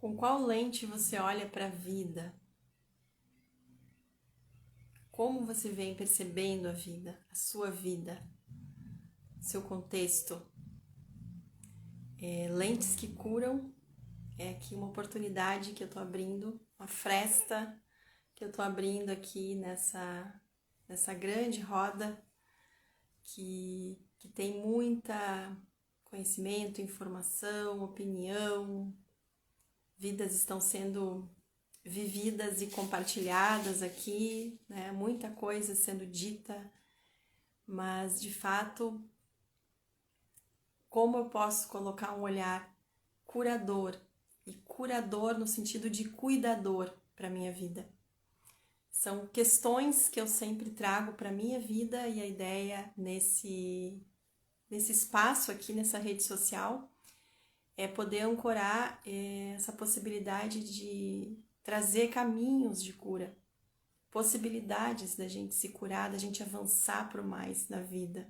Com qual lente você olha para a vida? Como você vem percebendo a vida, a sua vida, seu contexto? Lentes que curam é aqui uma oportunidade que eu estou abrindo, uma fresta que eu estou abrindo aqui nessa grande roda que tem muita conhecimento, informação, opinião, vidas estão sendo vividas e compartilhadas aqui, né? Muita coisa sendo dita, mas de fato, como eu posso colocar um olhar curador, e curador no sentido de cuidador para minha vida? São questões que eu sempre trago para minha vida e a ideia nesse espaço aqui, nessa rede social, é poder ancorar essa possibilidade de trazer caminhos de cura, possibilidades da gente se curar, da gente avançar para o mais na vida.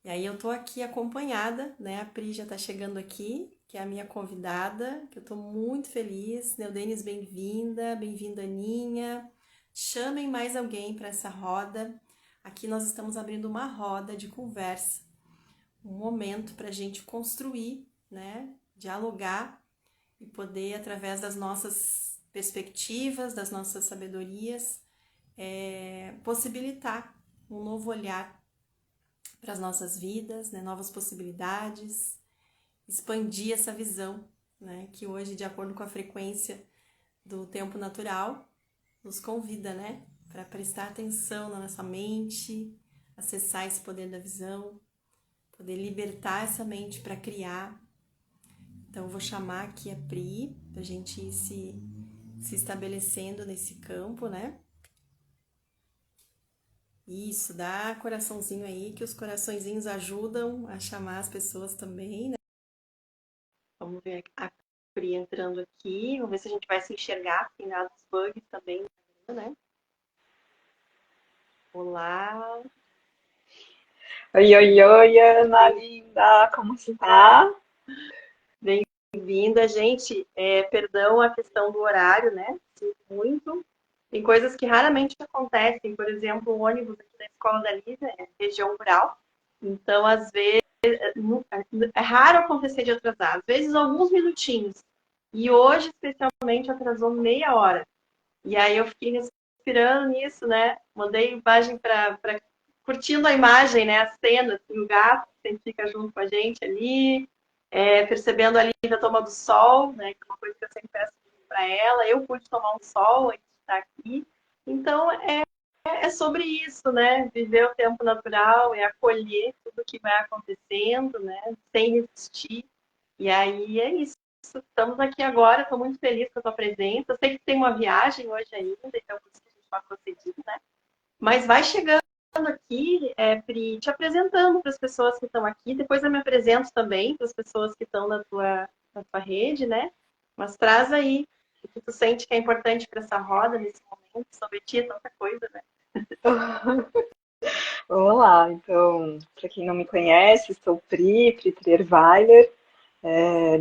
E aí eu tô aqui acompanhada, né? A Pri já tá chegando aqui, que é a minha convidada, que eu tô muito feliz. Neudenis, bem-vinda, bem-vinda, Aninha. Chamem mais alguém para essa roda. Aqui nós estamos abrindo uma roda de conversa, um momento para a gente construir, né? Dialogar e poder, através das nossas perspectivas, das nossas sabedorias, possibilitar um novo olhar para as nossas vidas, né? Novas possibilidades, expandir essa visão, né? Que hoje, de acordo com a frequência do tempo natural, nos convida, né? Para prestar atenção na nossa mente, acessar esse poder da visão, poder libertar essa mente para criar. Então, eu vou chamar aqui a Pri, para a gente ir se estabelecendo nesse campo, né? Isso, dá coraçãozinho aí, que os coraçõezinhos ajudam a chamar as pessoas também, né? Vamos ver a Pri entrando aqui, vamos ver se a gente vai se enxergar, tem dado os bugs também, né? Olá! Oi, oi, oi, Ana linda, como está? Bem-vinda, gente. Perdão a questão do horário, né? Sinto muito. Tem coisas que raramente acontecem, por exemplo, o ônibus aqui da escola da Lisa é região rural, então às vezes é raro acontecer de atrasar, às vezes alguns minutinhos. E hoje, especialmente, atrasou meia hora. E aí eu fiquei respirando nisso, né? Mandei imagem para curtindo a imagem, né? A cena, assim, o gato que sempre fica junto com a gente ali, percebendo ali a toma do sol, né? Que é uma coisa que eu sempre peço para ela. Eu pude tomar um sol antes de estar aqui. Então é sobre isso, né? Viver o tempo natural, é acolher tudo que vai acontecendo, né? Sem resistir. E aí é isso. Estamos aqui agora, estou muito feliz com a tua presença. Eu sei que tem uma viagem hoje ainda, então por isso que a gente vai procedindo, né? Mas vai chegando aqui, Pri, te apresentando para as pessoas que estão aqui. Depois eu me apresento também para as pessoas que estão na tua rede, né? Mas traz aí o que tu sente que é importante para essa roda nesse momento. Sobre ti é tanta coisa, né? Vamos lá, então, para quem não me conhece, sou Pri Trierweiler,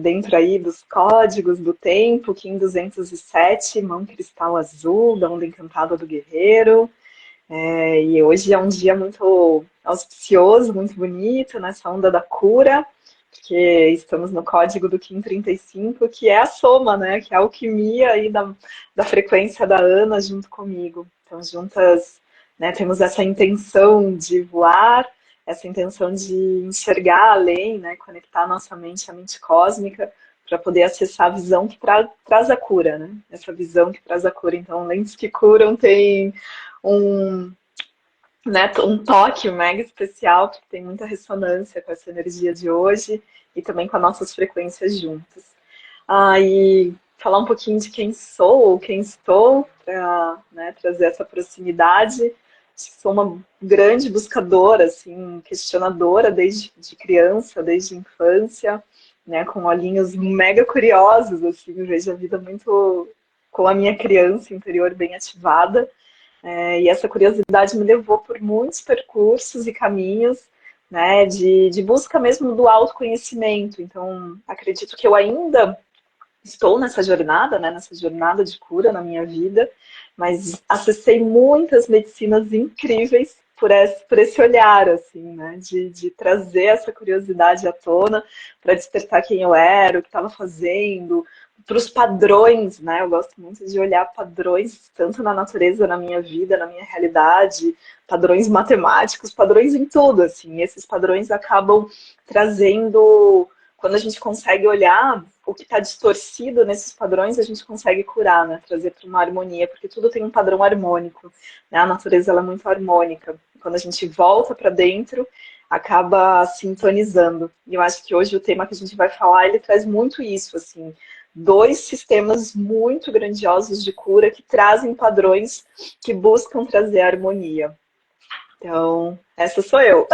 dentro aí dos códigos do tempo, Kim 207, mão cristal azul, da onda encantada do guerreiro, e hoje é um dia muito auspicioso, muito bonito, nessa onda da cura, porque estamos no código do Kim 35, que é a soma, né, que é a alquimia aí da frequência da Ana junto comigo. Então, juntas, né, temos essa intenção de voar, essa intenção de enxergar além, né, conectar nossa mente à mente cósmica, para poder acessar a visão que traz a cura, né? Essa visão que traz a cura. Então, lentes que curam tem um, né, um toque mega especial, porque tem muita ressonância com essa energia de hoje e também com as nossas frequências juntas. E falar um pouquinho de quem sou ou quem estou, para, né, trazer essa proximidade. Sou uma grande buscadora, assim, questionadora desde de criança, desde a infância, né, com olhinhos mega curiosos, assim, vejo a vida muito com a minha criança interior bem ativada. E essa curiosidade me levou por muitos percursos e caminhos, né, de busca mesmo do autoconhecimento. Então, acredito que eu ainda estou nessa jornada, né, nessa jornada de cura na minha vida, mas acessei muitas medicinas incríveis por esse olhar, assim, né, de trazer essa curiosidade à tona para despertar quem eu era, o que estava fazendo, para os padrões, né, eu gosto muito de olhar padrões, tanto na natureza, na minha vida, na minha realidade, padrões matemáticos, padrões em tudo, assim, e esses padrões acabam trazendo quando a gente consegue olhar o que está distorcido nesses padrões, a gente consegue curar, né? Trazer para uma harmonia, porque tudo tem um padrão harmônico, né? A natureza ela é muito harmônica. Quando a gente volta para dentro, acaba sintonizando. E eu acho que hoje o tema que a gente vai falar, ele traz muito isso, assim, dois sistemas muito grandiosos de cura que trazem padrões que buscam trazer harmonia. Então, essa sou eu,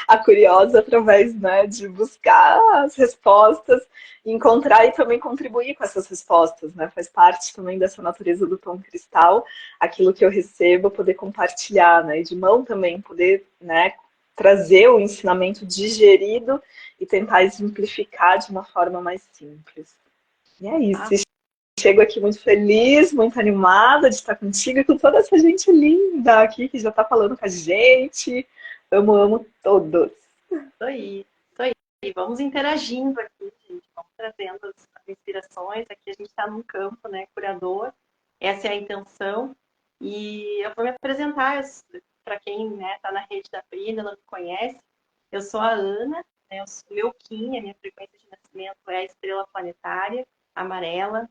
a curiosa através, né, de buscar as respostas, encontrar e também contribuir com essas respostas, né? Faz parte também dessa natureza do tom cristal, aquilo que eu recebo, poder compartilhar, né? E de mão também poder, né, trazer o ensinamento digerido e tentar exemplificar de uma forma mais simples. E é Tá? isso. Chego aqui muito feliz, muito animada de estar contigo e com toda essa gente linda aqui que já está falando com a gente. Amo, amo todos. Isso aí, isso aí. Vamos interagindo aqui, gente. Vamos trazendo as inspirações. Aqui a gente está num campo, né, curador. Essa é a intenção. E eu vou me apresentar para quem está na rede da Pri, ainda não me conhece. Eu sou a Ana, né, eu sou Leuquinha, minha frequência de nascimento é a estrela planetária amarela.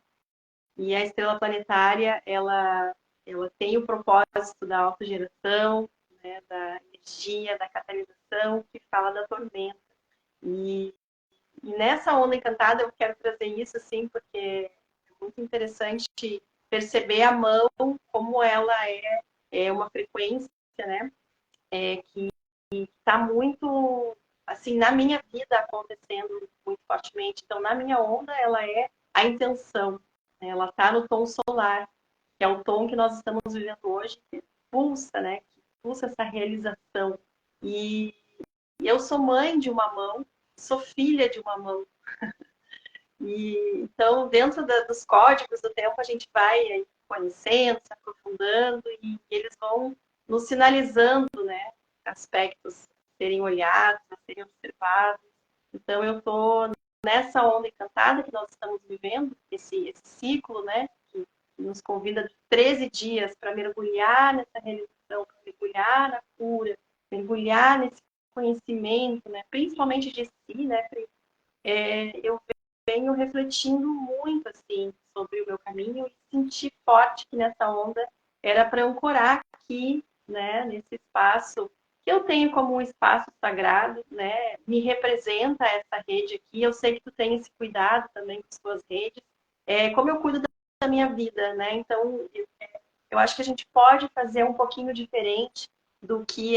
E a estrela planetária, ela tem o propósito da autogeração, né, da energia, da catalisação, que fala da tormenta. E, e nessa onda encantada eu quero trazer isso, assim, porque é muito interessante perceber a mão, como ela é uma frequência, né, que está muito, assim, na minha vida acontecendo muito fortemente. Então, na minha onda, ela é a intenção, né? Ela está no tom solar, que é o tom que nós estamos vivendo hoje, que pulsa, né? Que pulsa essa realização. E, e eu sou mãe de uma mão, sou filha de uma mão. E então, dentro dos códigos do tempo, a gente vai aí conhecendo, se aprofundando, e eles vão nos sinalizando, né, aspectos a serem olhados, a serem observados. Então, eu estou nessa onda encantada que nós estamos vivendo, esse ciclo, né, que nos convida de 13 dias para mergulhar nessa realização, para mergulhar na cura, mergulhar nesse conhecimento, né, principalmente de si, né, eu venho refletindo muito assim sobre o meu caminho e senti forte que nessa onda era para ancorar aqui, né, nesse espaço que eu tenho como um espaço sagrado, né, me representa essa rede aqui. Eu sei que tu tem esse cuidado também com suas redes, como eu cuido da minha vida, né? Então eu acho que a gente pode fazer um pouquinho diferente do que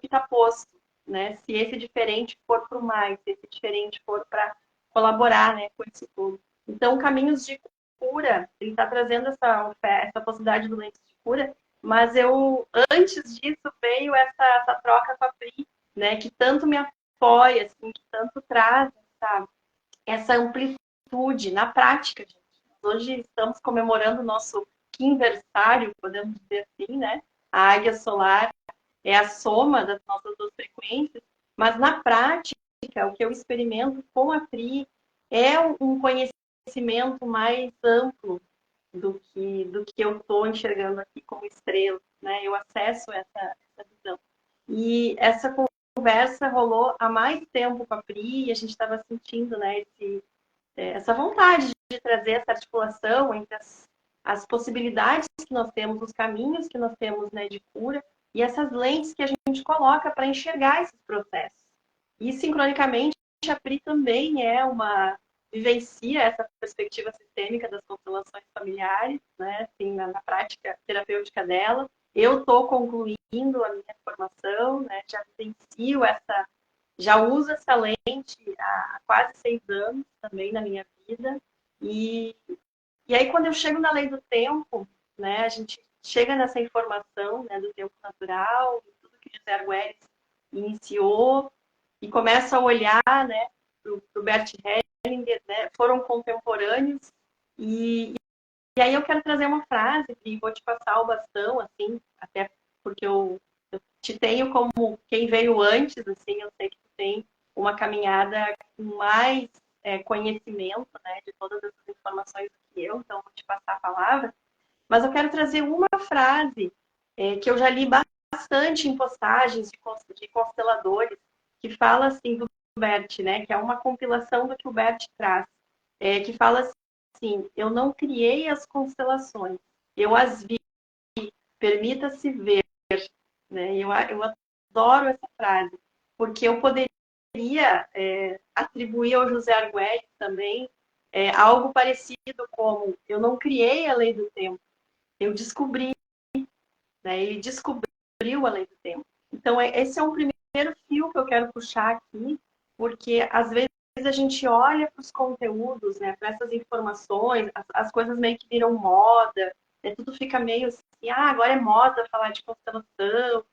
está posto, né? Se esse diferente for para o mais, se esse diferente for para colaborar, né, com isso tudo. Então, caminhos de cura, ele está trazendo essa possibilidade do lente de cura, mas antes disso, veio essa troca com a Pri, né, que tanto me apoia, assim, que tanto traz essa amplitude na prática, gente. Hoje estamos comemorando o nosso quinversário, podemos dizer assim, né? A águia solar é a soma das nossas duas frequências, mas na prática, o que eu experimento com a Pri é um conhecimento mais amplo do que eu estou enxergando aqui como estrela, né? Eu acesso essa visão. E essa conversa rolou há mais tempo com a Pri, e a gente estava sentindo, né, essa vontade de trazer essa articulação entre as possibilidades que nós temos, os caminhos que nós temos, né, de cura, e essas lentes que a gente coloca para enxergar esses processos. E, sincronicamente, a Pri também vivencia essa perspectiva sistêmica das constelações familiares, né, assim, na prática terapêutica dela. Eu estou concluindo a minha formação, né, já uso essa lente há quase 6 anos também na minha vida. E, e aí, quando eu chego na lei do tempo, né, a gente chega nessa informação, né, do tempo natural, tudo que José Arguelles iniciou, e começa a olhar, né, para o Bert Hellinger, né, foram contemporâneos contemporâneos. E aí eu quero trazer uma frase e vou te passar o bastão, assim, até porque eu te tenho como quem veio antes, assim, eu sei que tu tem uma caminhada com mais conhecimento, né, de todas essas informações que eu, então vou te passar a palavra. Mas eu quero trazer uma frase que eu já li bastante em postagens de consteladores, que fala assim do Bert, né, que é uma compilação do que o Bert traz, que fala assim, eu não criei as constelações, eu as vi, permita-se ver, né? Eu adoro essa frase, porque eu poderia atribuir ao José Arguello também algo parecido como eu não criei a lei do tempo, eu descobri, né? Ele descobriu a lei do tempo. Então, esse é um primeiro fio que eu quero puxar aqui, porque às vezes a gente olha para os conteúdos, né, para essas informações, as coisas meio que viram moda, tudo fica meio assim, agora é moda falar de constelação,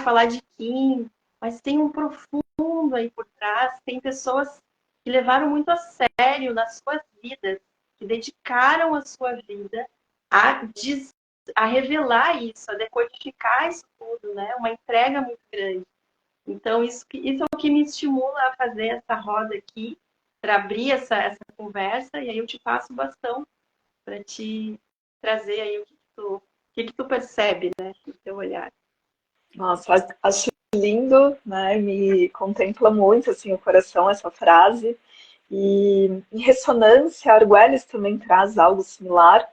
falar de Kim, mas tem um profundo aí por trás, tem pessoas que levaram muito a sério nas suas vidas, que dedicaram a sua vida a, a revelar isso, a decodificar isso tudo, né? Uma entrega muito grande. Então, isso é o que me estimula a fazer essa roda aqui, para abrir essa conversa, e aí eu te passo o bastão para te trazer aí o que tu percebe, né, no teu olhar. Nossa, acho lindo, né? Me contempla muito assim o coração essa frase. E em ressonância, Arguelles também traz algo similar,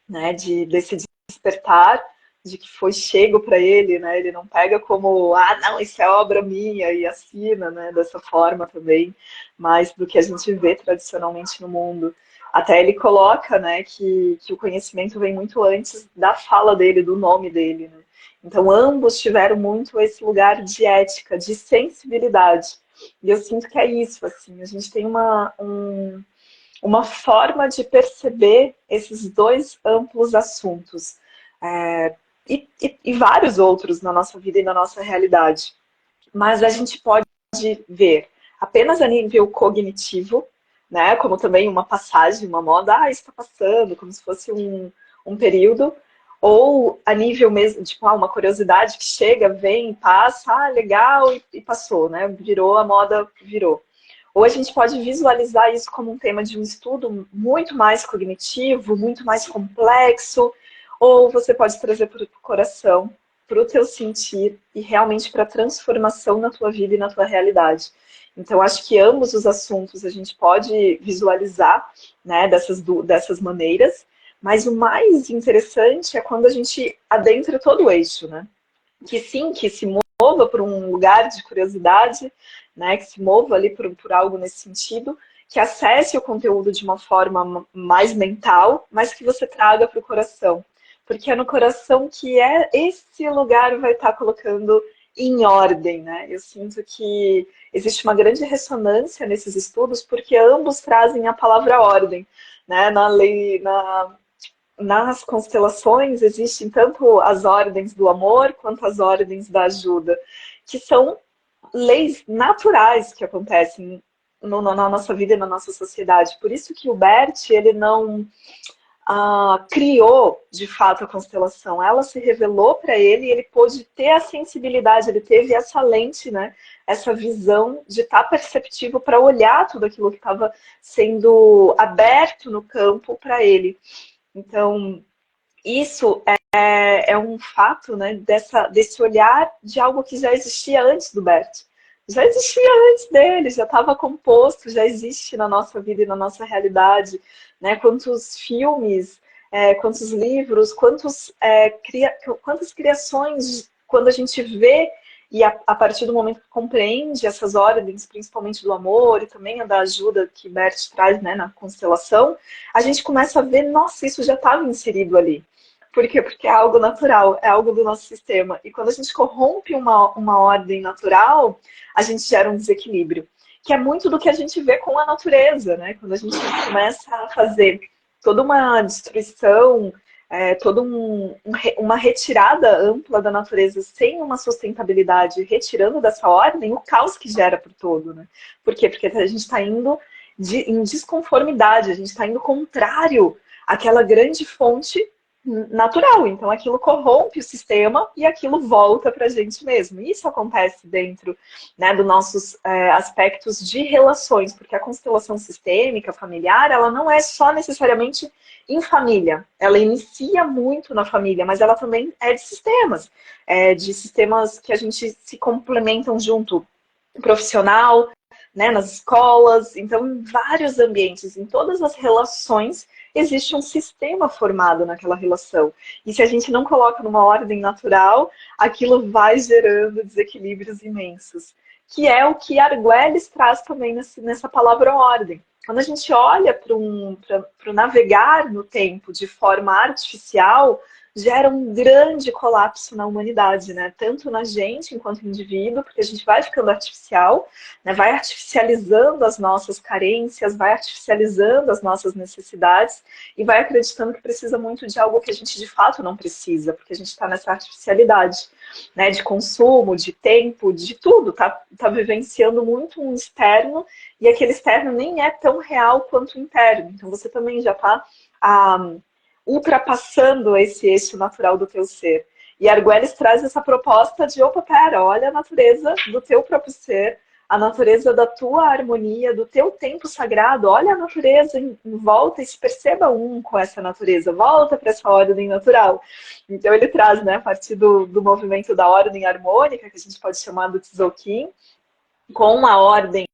né? Desse despertar, de que foi chego para ele, né? Ele não pega como, não, isso é obra minha e assina, né? Dessa forma também, mas do que a gente vê tradicionalmente no mundo. Até ele coloca, né, que o conhecimento vem muito antes da fala dele, do nome dele, né? Então, ambos tiveram muito esse lugar de ética, de sensibilidade. E eu sinto que é isso, assim, a gente tem uma forma de perceber esses dois amplos assuntos. E vários outros na nossa vida e na nossa realidade. Mas a gente pode ver apenas a nível cognitivo, né, como também uma passagem, uma moda, está passando, como se fosse um período, ou a nível mesmo, tipo, uma curiosidade que chega, vem, passa, legal, e passou, né, virou, a moda virou. Ou a gente pode visualizar isso como um tema de um estudo muito mais cognitivo, muito mais complexo, ou você pode trazer para o coração, para o teu sentir e realmente para a transformação na tua vida e na tua realidade. Então, acho que ambos os assuntos a gente pode visualizar, né, dessas maneiras, mas o mais interessante é quando a gente adentra todo o eixo, né? Que sim, que se mova por um lugar de curiosidade, né, que se mova ali por algo nesse sentido, que acesse o conteúdo de uma forma mais mental, mas que você traga para o coração. Porque é no coração que esse lugar vai estar na em ordem, né? Eu sinto que existe uma grande ressonância nesses estudos, porque ambos trazem a palavra ordem, né? Nas constelações existem tanto as ordens do amor quanto as ordens da ajuda, que são leis naturais que acontecem na nossa vida e na nossa sociedade. Por isso que o Bert, ele não criou, de fato, a constelação. Ela se revelou para ele e ele pôde ter a sensibilidade, ele teve essa lente, né? Essa visão de estar perceptivo para olhar tudo aquilo que estava sendo aberto no campo para ele. Então, isso é um fato, né, desse olhar de algo que já existia antes do Bert. Já existia antes dele, já estava composto, já existe na nossa vida e na nossa realidade. Né? Quantos filmes, quantos livros, quantas criações, quando a gente vê e a partir do momento que compreende essas ordens, principalmente do amor e também a da ajuda que Bert traz, né, na constelação, a gente começa a ver, nossa, isso já estava inserido ali. Por quê? Porque é algo natural, é algo do nosso sistema. E quando a gente corrompe uma ordem natural, a gente gera um desequilíbrio. Que é muito do que a gente vê com a natureza, né? Quando a gente começa a fazer toda uma destruição, toda uma retirada ampla da natureza sem uma sustentabilidade, retirando dessa ordem, o caos que gera por todo, né? Por quê? Porque a gente está indo em desconformidade, a gente está indo contrário àquela grande fonte natural. Então aquilo corrompe o sistema e aquilo volta para a gente mesmo. Isso acontece dentro, né, dos nossos aspectos de relações, porque a constelação sistêmica familiar, ela não é só necessariamente em família. Ela inicia muito na família, mas ela também é de sistemas que a gente se complementam junto, profissional, né, nas escolas, então em vários ambientes, em todas as relações, existe um sistema formado naquela relação. E se a gente não coloca numa ordem natural, aquilo vai gerando desequilíbrios imensos. Que é o que Argüelles traz também nessa palavra ordem. Quando a gente olha para o navegar no tempo de forma artificial, gera um grande colapso na humanidade, né? Tanto na gente enquanto indivíduo, porque a gente vai ficando artificial, né? Vai artificializando as nossas carências, vai artificializando as nossas necessidades e vai acreditando que precisa muito de algo que a gente de fato não precisa, porque a gente está nessa artificialidade, né? De consumo, de tempo, de tudo, tá vivenciando muito um externo e aquele externo nem é tão real quanto o interno. Então você também já está ultrapassando esse eixo natural do teu ser. E Argüelles traz essa proposta de, opa, pera, olha a natureza do teu próprio ser, a natureza da tua harmonia, do teu tempo sagrado, olha a natureza em volta e se perceba um com essa natureza, volta para essa ordem natural. Então ele traz, né, a partir do movimento da ordem harmônica, que a gente pode chamar do Tzolk'in, com a ordem,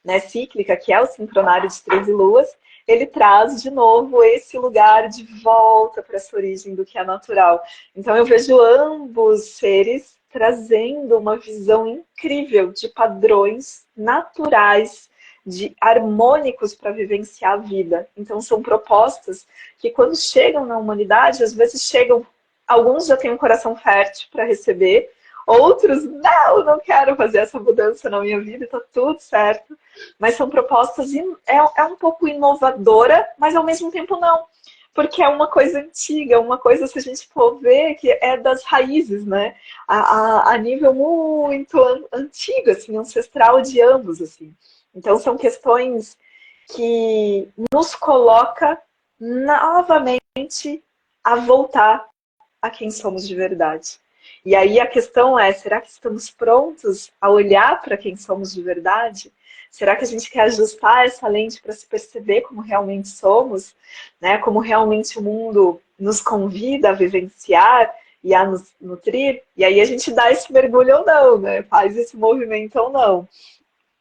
né, cíclica, que é o sincronário de 13 luas, ele traz de novo esse lugar de volta para essa origem do que é natural. Então eu vejo ambos seres trazendo uma visão incrível de padrões naturais, de harmônicos para vivenciar a vida. Então são propostas que quando chegam na humanidade, às vezes chegam, alguns já têm um coração fértil para receber, outros, não quero fazer essa mudança na minha vida, está tudo certo. Mas são propostas, é um pouco inovadora, mas ao mesmo tempo não. Porque é uma coisa antiga, uma coisa, se a gente for ver, que é das raízes, né? A nível muito antigo, assim, ancestral de ambos, assim. Então são questões que nos coloca novamente a voltar a quem somos de verdade. E aí a questão é, será que estamos prontos a olhar para quem somos de verdade? Será que a gente quer ajustar essa lente para se perceber como realmente somos? Né? Como realmente o mundo nos convida a vivenciar e a nos nutrir? E aí a gente dá esse mergulho ou não, né? Faz esse movimento ou não.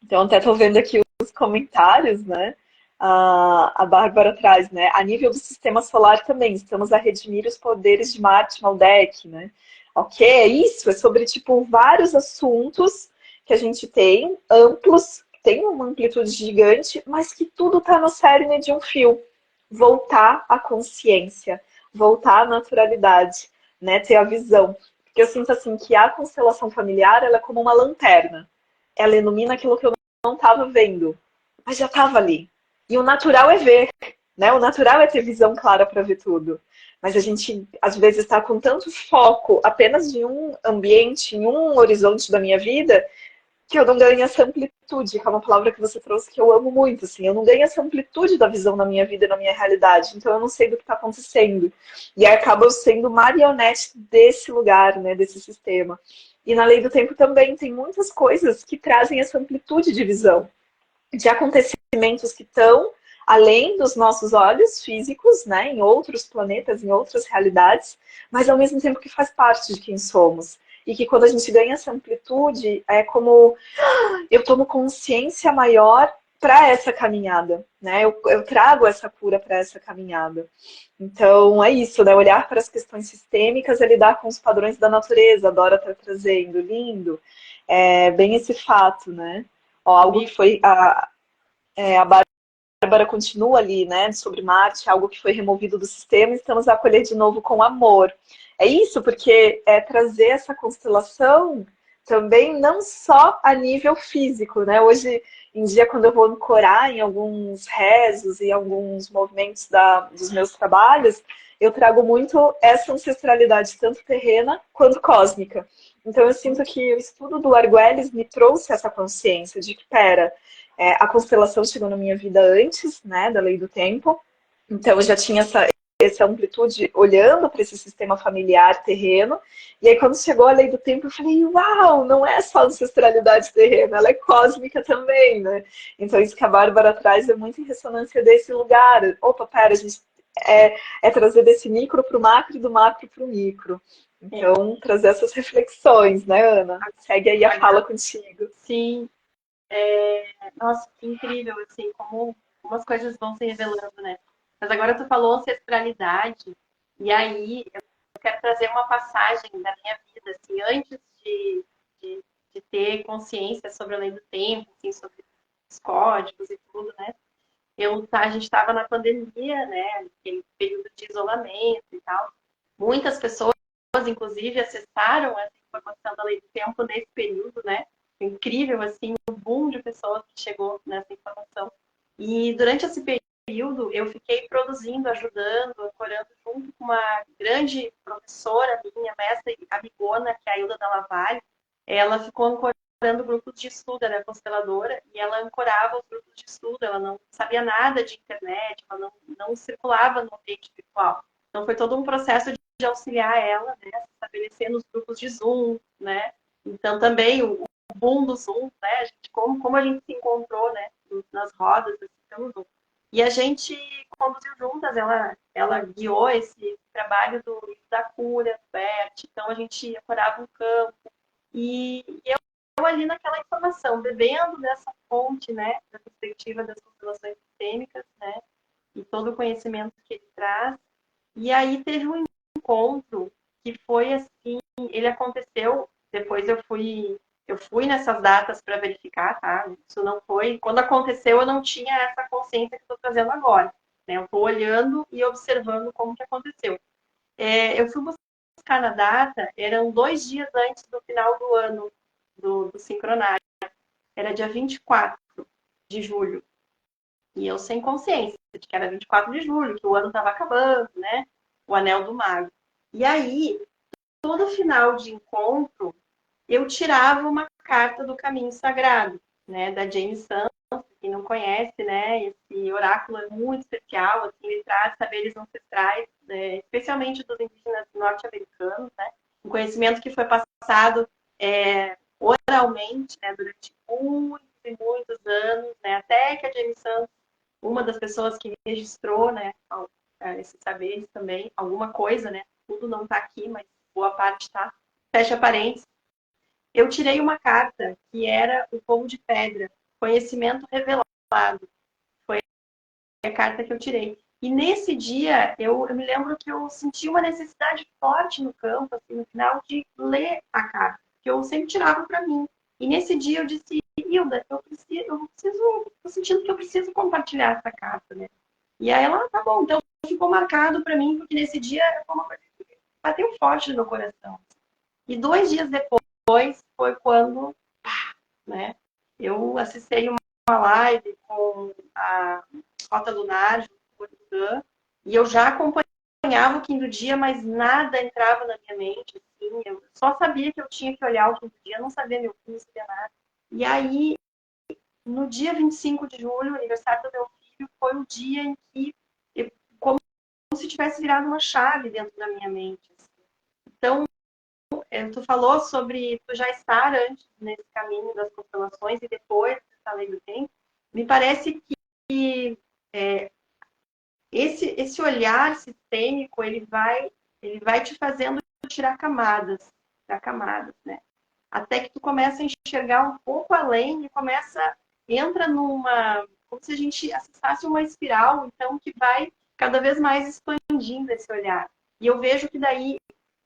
Então até estou vendo aqui os comentários, né? A Bárbara traz, né? A nível do sistema solar também, estamos a redimir os poderes de Marte Maldek, né? Ok, é isso, é sobre, tipo, vários assuntos que a gente tem, amplos, tem uma amplitude gigante, mas que tudo está no cerne de um fio. Voltar à consciência, voltar à naturalidade, né? Ter a visão. Porque eu sinto, assim, que a constelação familiar, ela é como uma lanterna. Ela ilumina aquilo que eu não estava vendo, mas já estava ali. E o natural é ver, né? O natural é ter visão clara para ver tudo. Mas a gente, às vezes, está com tanto foco apenas em um ambiente, em um horizonte da minha vida, que eu não ganho essa amplitude, que é uma palavra que você trouxe que eu amo muito, assim. Eu não ganho essa amplitude da visão na minha vida, na minha realidade. Então, eu não sei do que está acontecendo. E aí acaba eu sendo marionete desse lugar, né? Desse sistema. E na lei do tempo também tem muitas coisas que trazem essa amplitude de visão. De acontecimentos que estão além dos nossos olhos físicos, né, em outros planetas, em outras realidades, mas ao mesmo tempo que faz parte de quem somos. E que quando a gente ganha essa amplitude, é como eu tomo consciência maior para essa caminhada, né? Eu trago essa cura para essa caminhada. Então é isso, né? Olhar para as questões sistêmicas é lidar com os padrões da natureza. A Dora está trazendo, lindo. É bem esse fato, né? Ó, algo que foi a Bárbara continua ali, né, sobre Marte, algo que foi removido do sistema, e estamos a acolher de novo com amor. É isso, porque é trazer essa constelação também não só a nível físico, né? Hoje em dia, quando eu vou ancorar em alguns rezos e alguns movimentos dos meus trabalhos, eu trago muito essa ancestralidade, tanto terrena quanto cósmica. Então eu sinto que o estudo do Argüelles me trouxe essa consciência de que, pera, A constelação chegou na minha vida antes, né, da lei do tempo. Então, eu já tinha essa amplitude olhando para esse sistema familiar terreno. E aí, quando chegou a lei do tempo, eu falei, uau, não é só ancestralidade terrena, ela é cósmica também, né? Então, isso que a Bárbara traz é muito em ressonância desse lugar. Opa, pera, a gente é trazer desse micro para o macro e do macro para o micro. Então, trazer essas reflexões, né, Ana? Segue aí a fala contigo. Sim, nossa, que incrível, assim, como as coisas vão se revelando, né? Mas agora tu falou ancestralidade, e aí eu quero trazer uma passagem da minha vida, assim, antes de, de ter consciência sobre a lei do tempo, assim, sobre os códigos e tudo, né? A gente estava na pandemia, né? Aquele período de isolamento e tal. Muitas pessoas, inclusive, acessaram essa informação da lei do tempo nesse período, né? Incrível, assim, o boom de pessoas que chegou nessa informação. E durante esse período, eu fiquei produzindo, ajudando, ancorando junto com uma grande professora minha, mestra amigona, que é a Hilda Dalla Valle. Ela ficou ancorando grupos de estudo, ela é consteladora, e ela ancorava os grupos de estudo, ela não sabia nada de internet, ela não circulava no ambiente virtual. Então, foi todo um processo de auxiliar ela, né, se estabelecer nos grupos de Zoom, né? Então, também o boom do Zoom, né? A gente, como a gente se encontrou, né, nas rodas, assim, pelo Zoom. E a gente conduziu juntas, ela guiou esse trabalho do livro da cura, do Bert, então a gente ancorava um campo, e eu ali naquela informação, bebendo dessa fonte, né, da perspectiva das constelações sistêmicas, né, e todo o conhecimento que ele traz. E aí teve um encontro que foi assim, ele aconteceu, depois eu fui nessas datas para verificar, tá? Isso não foi, quando aconteceu eu não tinha essa consciência que estou trazendo agora, né? Eu estou olhando e observando como que aconteceu. Eu fui buscar na data, eram 2 dias antes do final do ano do sincronário, era dia 24 de julho. E eu sem consciência de que era 24 de julho, que o ano estava acabando, né? O Anel do Mago. E aí, todo final de encontro, eu tirava uma carta do Caminho Sagrado, né? Da Jane Sams, quem não conhece, né? Esse oráculo é muito especial, assim, ele traz saberes ancestrais, né? Especialmente dos indígenas norte-americanos, né? Um conhecimento que foi passado oralmente, né? Durante muitos e muitos anos, né? Até que a Jane Sams, uma das pessoas que registrou, né, esses saberes também, alguma coisa, né, tudo não está aqui, mas boa parte está, fecha parênteses, eu tirei uma carta que era o povo de pedra, conhecimento revelado, foi a carta que eu tirei. E nesse dia, eu me lembro que eu senti uma necessidade forte no campo, assim, no final, de ler a carta, que eu sempre tirava para mim. E nesse dia eu disse, Hilda, tô sentindo que eu preciso compartilhar essa carta, né? E aí ela, tá bom, então ficou marcado para mim, porque nesse dia foi uma coisa que bateu forte no meu coração. E 2 dias depois foi quando, né, eu assisti uma live com a Rota Lunar, com o Dan, e eu já acompanhava o quinto dia, mas nada entrava na minha mente, assim, eu só sabia que eu tinha que olhar o quinto dia, não sabia meu fim, não sabia nada. E aí, no dia 25 de julho, aniversário do meu filho, foi o dia em que, como se tivesse virado uma chave dentro da minha mente. Assim. Então, tu falou sobre tu já estar antes nesse caminho das constelações e depois dessa lei do tempo. Me parece que esse olhar sistêmico ele vai te fazendo tirar camadas, né? Até que tu começa a enxergar um pouco além e entra numa, como se a gente acessasse uma espiral, então que vai cada vez mais expandindo esse olhar. E eu vejo que daí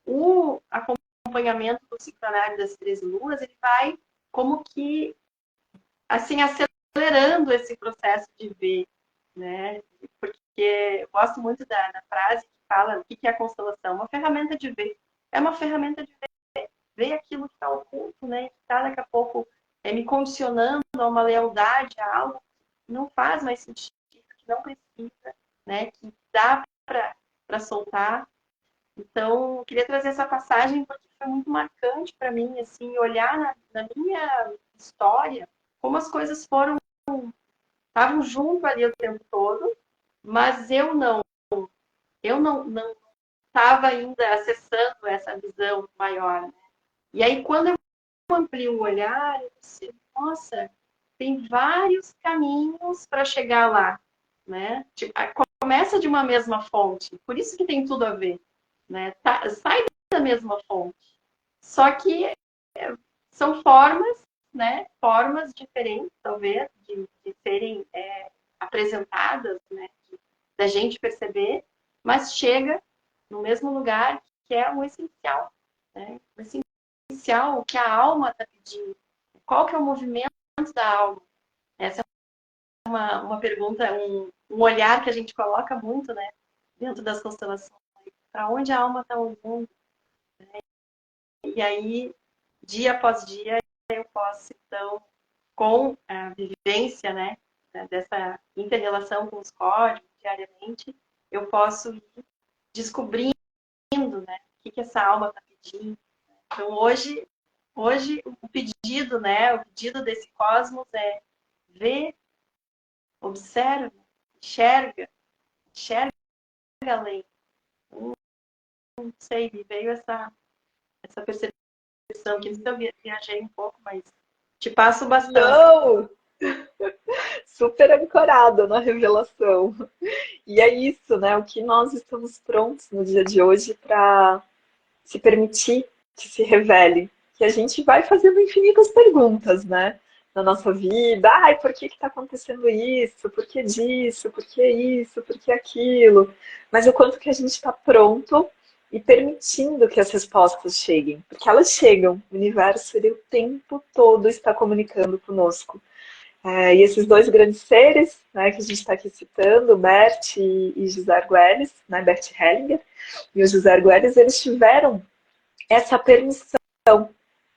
o acompanhamento do sincronário das 13 luas, ele vai como que assim acelerando esse processo de ver, né? Porque eu gosto muito da frase que fala o que é a constelação, uma ferramenta de ver. É uma ferramenta de ver aquilo que está oculto, né? Que está daqui a pouco me condicionando a uma lealdade a algo que não faz mais sentido, que não precisa, né? Que dá para soltar. Então, eu queria trazer essa passagem porque foi muito marcante para mim, assim, olhar na minha história como as coisas foram estavam junto ali o tempo todo, mas eu não estava ainda acessando essa visão maior, né? E aí, quando eu amplio o olhar, eu disse, nossa, tem vários caminhos para chegar lá, né? Tipo, começa de uma mesma fonte, por isso que tem tudo a ver, né? Sai da mesma fonte. Só que são formas, né? Formas diferentes, talvez, de serem apresentadas, né? Da gente perceber, mas chega no mesmo lugar que é o essencial, né? O essencial, o que a alma está pedindo. Qual que é o movimento da alma? Essa é uma pergunta, um olhar que a gente coloca muito, né? Dentro das constelações. Para onde a alma está olhando? E aí, dia após dia, eu posso, então, com a vivência, né, dessa inter-relação com os códigos diariamente, eu posso ir descobrindo, né, o que essa alma está pedindo. Então, hoje o pedido, né, o pedido desse cosmos é ver, observa, enxerga, enxerga além. Não sei, me veio essa percepção, que eu viajei um pouco, mas te passo bastante. Não! Super ancorada na revelação. E é isso, né? O que nós estamos prontos no dia de hoje para se permitir que se revele. Que a gente vai fazendo infinitas perguntas, né? Na nossa vida. Ai, por que está acontecendo isso? Por que disso? Por que isso? Por que aquilo? Mas o quanto que a gente está pronto e permitindo que as respostas cheguem. Porque elas chegam. O universo, ele o tempo todo está comunicando conosco. E esses dois grandes seres, né, que a gente está aqui citando, Bert e José Arguelles, né, Bert Hellinger e o José Arguelles, eles tiveram essa permissão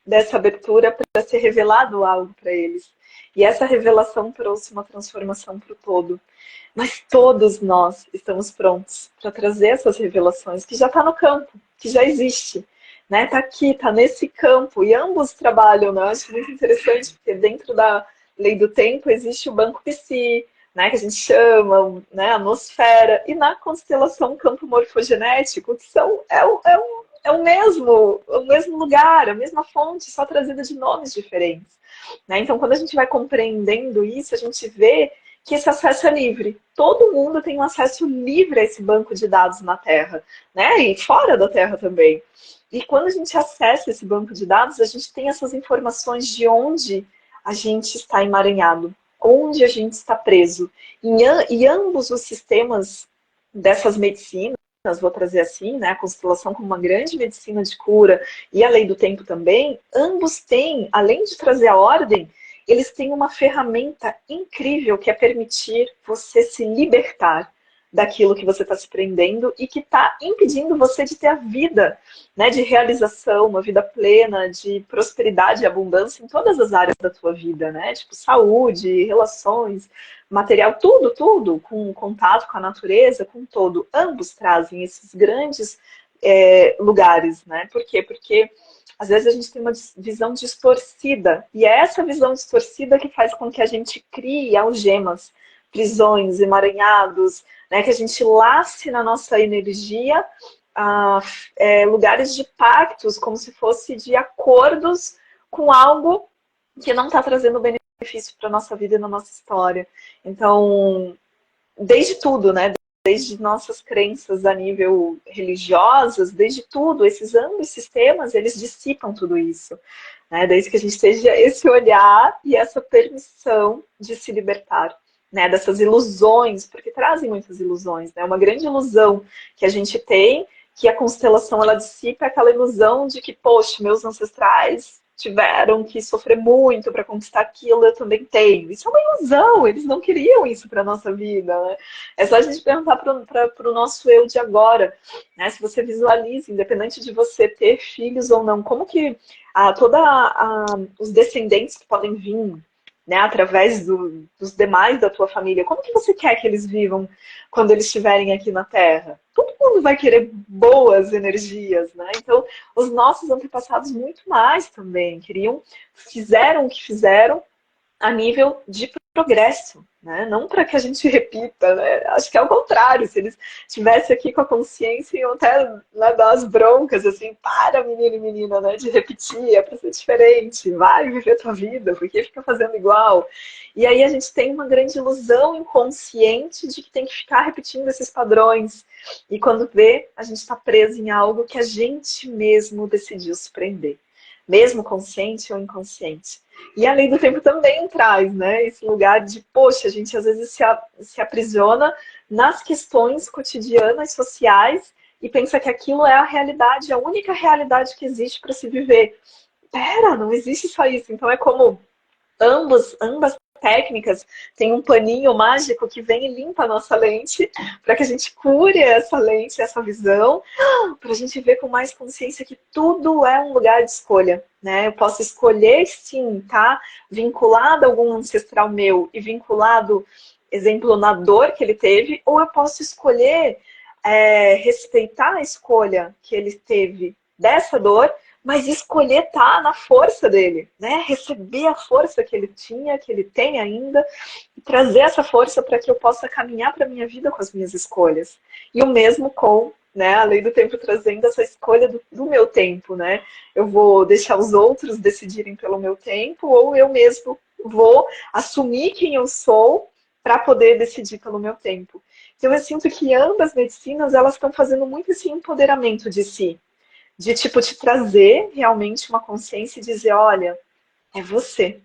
dessa abertura para ser revelado algo para eles. E essa revelação trouxe uma transformação para o todo. Mas todos nós estamos prontos para trazer essas revelações que já está no campo, que já existe. Né? Tá aqui, tá nesse campo, e ambos trabalham, né? Eu acho muito interessante, porque dentro da lei do tempo existe o banco Psi, né, que a gente chama, né, a nosfera, e na constelação campo morfogenético, que é o mesmo lugar, a mesma fonte, só trazida de nomes diferentes. Né? Então, quando a gente vai compreendendo isso, a gente vê que esse acesso é livre. Todo mundo tem um acesso livre a esse banco de dados na Terra, né? E fora da Terra também. E quando a gente acessa esse banco de dados, a gente tem essas informações de onde a gente está emaranhado, onde a gente está preso. E ambos os sistemas dessas medicinas, vou trazer assim, né, a constelação como uma grande medicina de cura e a lei do tempo também, ambos têm, além de trazer a ordem, eles têm uma ferramenta incrível que é permitir você se libertar daquilo que você está se prendendo e que está impedindo você de ter a vida, né, de realização, uma vida plena, de prosperidade e abundância em todas as áreas da tua vida, né? Tipo saúde, relações, material, tudo, com contato com a natureza, com todo. Ambos trazem esses grandes lugares, né? Por quê? Porque às vezes a gente tem uma visão distorcida, e é essa visão distorcida que faz com que a gente crie algemas, prisões, emaranhados, né, que a gente lace na nossa energia lugares de pactos, como se fosse de acordos com algo que não está trazendo benefício para a nossa vida e na nossa história. Então, desde tudo, né? Desde nossas crenças a nível religiosas, desde tudo, esses ambos sistemas, eles dissipam tudo isso. Né? Desde que a gente tenha esse olhar e essa permissão de se libertar. Né, dessas ilusões, porque trazem muitas ilusões, né? Uma grande ilusão que a gente tem, que a constelação ela dissipa, é aquela ilusão de que, poxa, meus ancestrais tiveram que sofrer muito para conquistar aquilo, eu também tenho. Isso é uma ilusão, eles não queriam isso para a nossa vida, né? É só a gente perguntar para o nosso eu de agora, né? Se você visualiza, independente de você ter filhos ou não, como que os descendentes que podem vir, né, através dos demais da tua família, como que você quer que eles vivam quando eles estiverem aqui na Terra? Todo mundo vai querer boas energias, né? Então, os nossos antepassados muito mais também fizeram o que fizeram a nível de progresso, né? Não para que a gente repita, né? Acho que é o contrário. Se eles estivessem aqui com a consciência, iam até, né, dar as broncas, assim, para, menino e menina, né? De repetir, é para ser diferente, vai viver tua vida, por que fica fazendo igual? E aí a gente tem uma grande ilusão inconsciente de que tem que ficar repetindo esses padrões. E quando vê, a gente está preso em algo que a gente mesmo decidiu se prender, mesmo consciente ou inconsciente. E a lei do tempo também traz, né, esse lugar de, poxa, a gente às vezes se aprisiona nas questões cotidianas, sociais, e pensa que aquilo é a realidade, a única realidade que existe para se viver. Pera, não existe só isso. Então é como ambas técnicas têm um paninho mágico que vem e limpa a nossa lente para que a gente cure essa lente, essa visão, para a gente ver com mais consciência que tudo é um lugar de escolha, né? Eu posso escolher, sim, tá? Vinculado a algum ancestral meu e vinculado, exemplo, na dor que ele teve, ou eu posso escolher respeitar a escolha que ele teve dessa dor, mas escolher estar na força dele, né? Receber a força que ele tinha, que ele tem ainda, e trazer essa força para que eu possa caminhar para a minha vida com as minhas escolhas. E o mesmo com, né, a lei do tempo trazendo essa escolha do meu tempo, né? Eu vou deixar os outros decidirem pelo meu tempo, ou eu mesmo vou assumir quem eu sou para poder decidir pelo meu tempo. Então eu sinto que ambas medicinas, elas estão fazendo muito esse empoderamento de si, de tipo te trazer realmente uma consciência e dizer, olha, é você.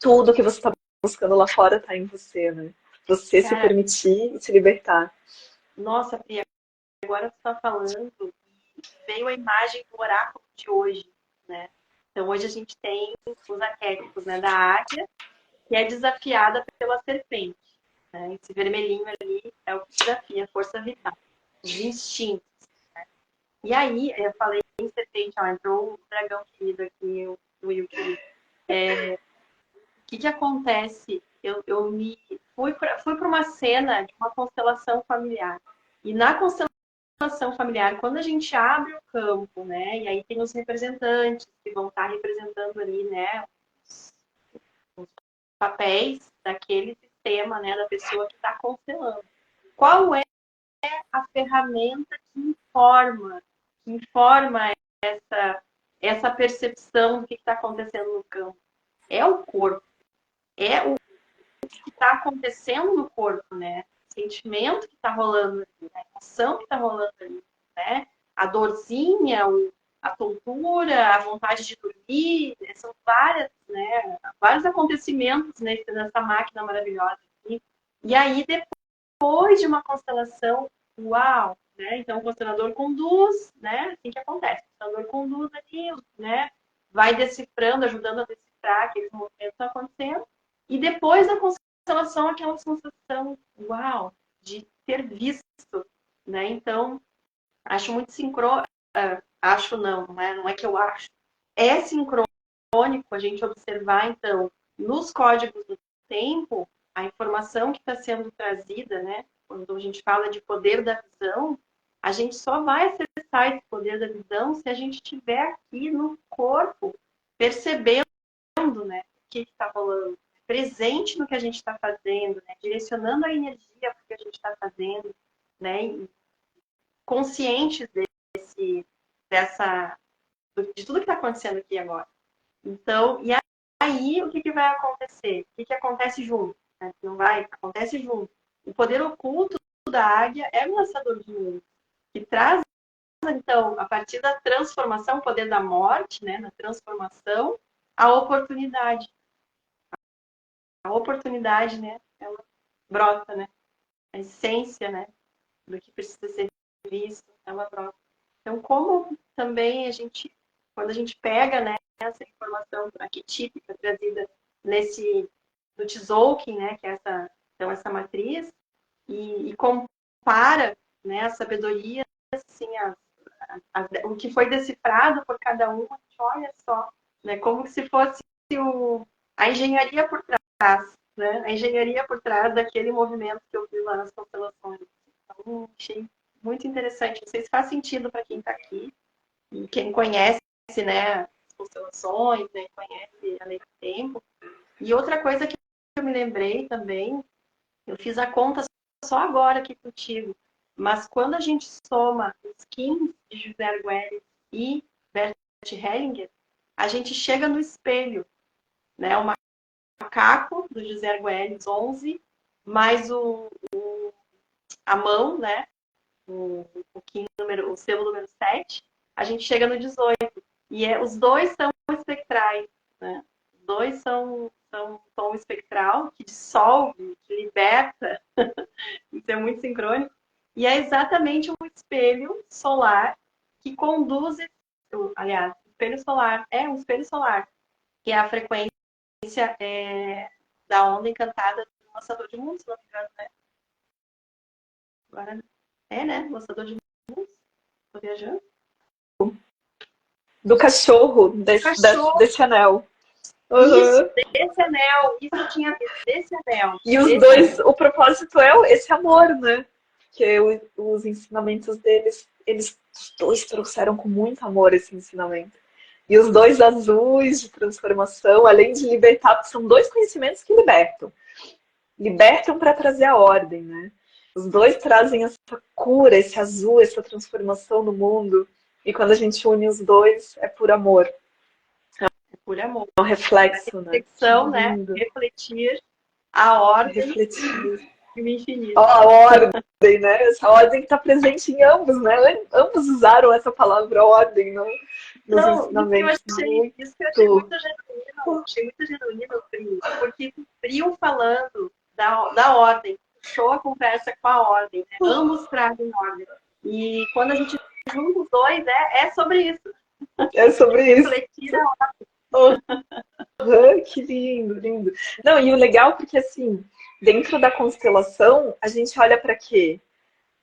Tudo que você está buscando lá fora está em você, né? Você se Cara, permitir e se libertar. nossa, Pri, agora você está falando, veio a imagem do oráculo de hoje, né? Então hoje a gente tem os arquétipos, né, da águia, que é desafiada pela serpente, né? Esse vermelhinho ali é o que desafia a força vital, os instintos. E aí, eu falei em serpente, ó, entrou o dragão querido aqui, o Will querido. O que acontece? Eu me fui para uma cena de uma constelação familiar. E na constelação familiar, quando a gente abre o campo, né? E aí tem os representantes que vão estar representando ali, né? Os papéis daquele sistema, né? Da pessoa que está constelando. Qual é a ferramenta que informa essa percepção do que está acontecendo no campo? É o corpo, é o que está acontecendo no corpo, né? O sentimento que está rolando ali, a emoção que está rolando ali, né? A dorzinha, a tontura, a vontade de dormir, são vários acontecimentos nessa máquina maravilhosa aqui. E aí, depois de uma constelação, uau, né? Então o constelador conduz, né? Assim que acontece. O constelador conduz ali, né? Vai decifrando, ajudando a decifrar aqueles movimentos que estão acontecendo. E depois da constelação, aquela sensação, uau, de ter visto, né? Então, acho muito sincrônico, acho não é que eu acho. É sincrônico a gente observar, então, nos códigos do tempo, a informação que está sendo trazida, né? Quando a gente fala de poder da visão, a gente só vai acessar esse poder da visão se a gente estiver aqui no corpo, percebendo, né? O que está rolando, presente no que a gente está fazendo, né? Direcionando a energia para o que a gente está fazendo, né? E conscientes dessa, de tudo que está acontecendo aqui agora. Então, e aí o que vai acontecer? O que acontece junto? Né? Não vai, acontece junto. O poder oculto da águia é o lançador de luz, que traz, então, a partir da transformação, o poder da morte, né, na transformação, a oportunidade. A oportunidade, né, ela brota, né? A essência, né, do que precisa ser visto, ela brota. Então, como também quando a gente pega, né, essa informação arquetípica trazida no Tzolk'in, né, que é essa matriz, e compara, né, a sabedoria, assim, o que foi decifrado por cada um, olha só, né, como se fosse a engenharia por trás, né, a engenharia por trás daquele movimento que eu vi lá nas constelações. Então, achei muito interessante. Não sei se faz sentido para quem está aqui, e quem conhece, né, as constelações, né, conhece a lei do tempo. E outra coisa que eu me lembrei também, eu fiz a conta só agora aqui contigo, mas quando a gente soma os Kings de José Arguelles e Bert Hellinger, a gente chega no espelho, né? O macaco do José Arguelles, 11, mais a mão, né? O King o selo número 7, a gente chega no 18. E os dois são espectrais, né? Os dois são tom espectral que dissolve, que liberta. Isso é muito sincrônico. E é exatamente um espelho solar que conduz, aliás, espelho solar, é um espelho solar, que é a frequência da onda encantada do Lançador de Mundos, se não me engano, né? Agora né? Lançador de Mundos. Tô viajando. Do cachorro, desse anel. Isso, desse anel. Isso eu tinha visto, desse anel. E os dois, o propósito é esse amor, né? Que os ensinamentos deles, os dois trouxeram com muito amor esse ensinamento. E os dois azuis de transformação, além de libertar, são dois conhecimentos que libertam. Libertam para trazer a ordem, né? Os dois trazem essa cura, esse azul, essa transformação no mundo. E quando a gente une os dois, é por amor. É por amor. É um reflexo, a reflexão, né? Refletir a ordem refletir e o infinito. Ó, a ordem, né? Essa ordem que está presente em ambos, né? Ambos usaram essa palavra ordem, né? Nos ensinamentos. Isso que eu achei muito genuíno. Achei muito genuíno, Pri, porque o Frio falando da ordem, puxou a conversa com a ordem, né? Ambos trazem ordem. E quando a gente junta os dois, é sobre isso. É sobre isso. Refletir a ordem. Que lindo, lindo. Não, e o legal porque, assim, dentro da constelação, a gente olha para quê?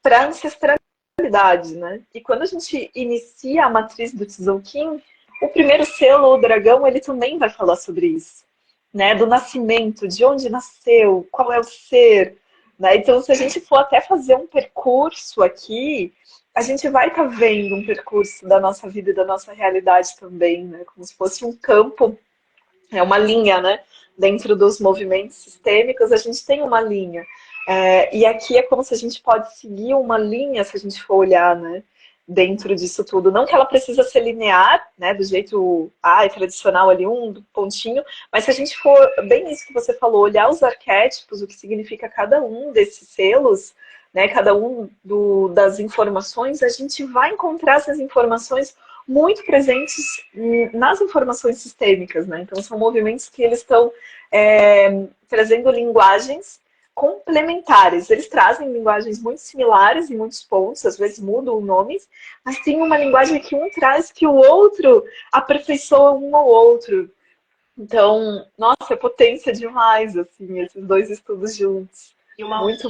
Para ancestralidade, né? E quando a gente inicia a matriz do Tzolk'in, o primeiro selo, o dragão, ele também vai falar sobre isso, né? Do nascimento, de onde nasceu, qual é o ser, né? Então, se a gente for até fazer um percurso aqui, a gente vai estar vendo um percurso da nossa vida e da nossa realidade também, né? Como se fosse um campo, uma linha, né? Dentro dos movimentos sistêmicos, a gente tem uma linha. E aqui é como se a gente pode seguir uma linha, se a gente for olhar, né? Dentro disso tudo. Não que ela precisa ser linear, né? Do jeito tradicional ali, um pontinho, mas se a gente for, bem isso que você falou, olhar os arquétipos, o que significa cada um desses selos, né? Cada um das informações, a gente vai encontrar essas informações muito presentes nas informações sistêmicas, né? Então, são movimentos que eles estão trazendo linguagens complementares. Eles trazem linguagens muito similares em muitos pontos, às vezes mudam nomes, mas tem uma linguagem que um traz que o outro aperfeiçoa um ao outro. Então, nossa, é potência demais, assim, esses dois estudos juntos. E uma muito.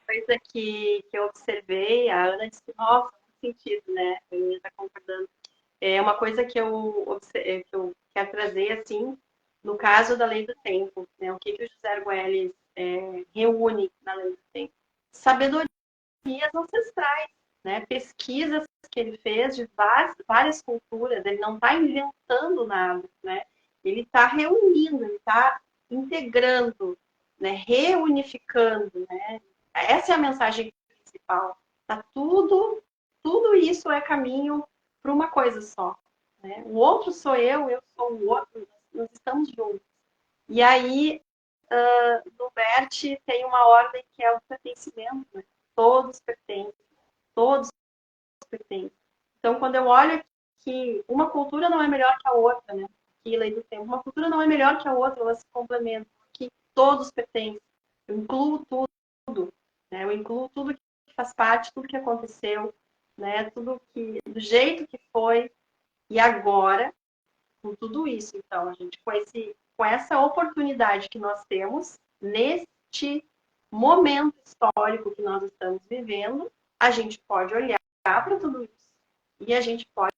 coisa que eu observei, a Ana disse que, nossa, faz sentido, né? A Ana está concordando. É uma coisa que eu quero trazer, assim, no caso da lei do tempo, né? O que o José Arguelles reúne na lei do tempo? Sabedorias ancestrais, né? Pesquisas que ele fez de várias culturas, ele não está inventando nada, né? Ele está reunindo, ele está integrando, né? Reunificando, né? Essa é a mensagem principal. Tá tudo isso é caminho para uma coisa só. Né? O outro sou eu sou o outro, nós estamos juntos. E aí, no Bert tem uma ordem que é o pertencimento. Né? Todos pertencem. Então, quando eu olho que uma cultura não é melhor que a outra, né? Aqui, lei do tempo, uma cultura não é melhor que a outra, elas se complementam. Aqui, todos pertencem. Eu incluo tudo. Né? Eu incluo tudo que faz parte, tudo que aconteceu, né? Tudo do jeito que foi. E agora, com tudo isso, então, a gente com essa oportunidade que nós temos neste momento histórico que nós estamos vivendo, a gente pode olhar para tudo isso e a gente pode,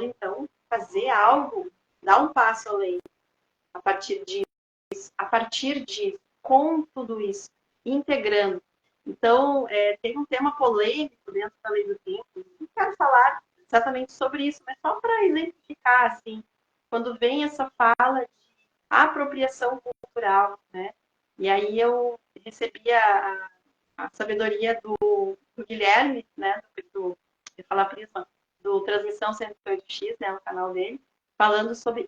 então, fazer algo, dar um passo além a partir disso, com tudo isso, integrando. Então, tem um tema polêmico dentro da lei do tempo. Não quero falar exatamente sobre isso, mas só para exemplificar, assim, quando vem essa fala de apropriação cultural, né? E aí eu recebi a sabedoria do Guilherme, né, de falar Prisma, do Transmissão 108X, né, no canal dele, falando sobre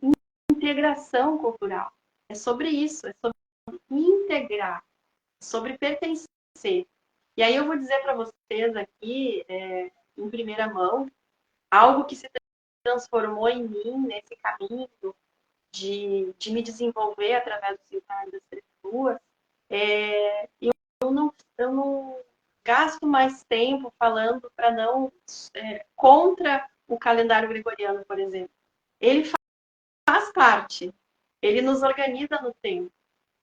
integração cultural. É sobre isso, é sobre integrar, sobre pertencer. E aí eu vou dizer para vocês aqui, em primeira mão, algo que se transformou em mim nesse caminho de me desenvolver através do Sincronário das 13 Luas. Eu não gasto mais tempo falando para não contra o calendário gregoriano, por exemplo. Ele faz parte, ele nos organiza no tempo.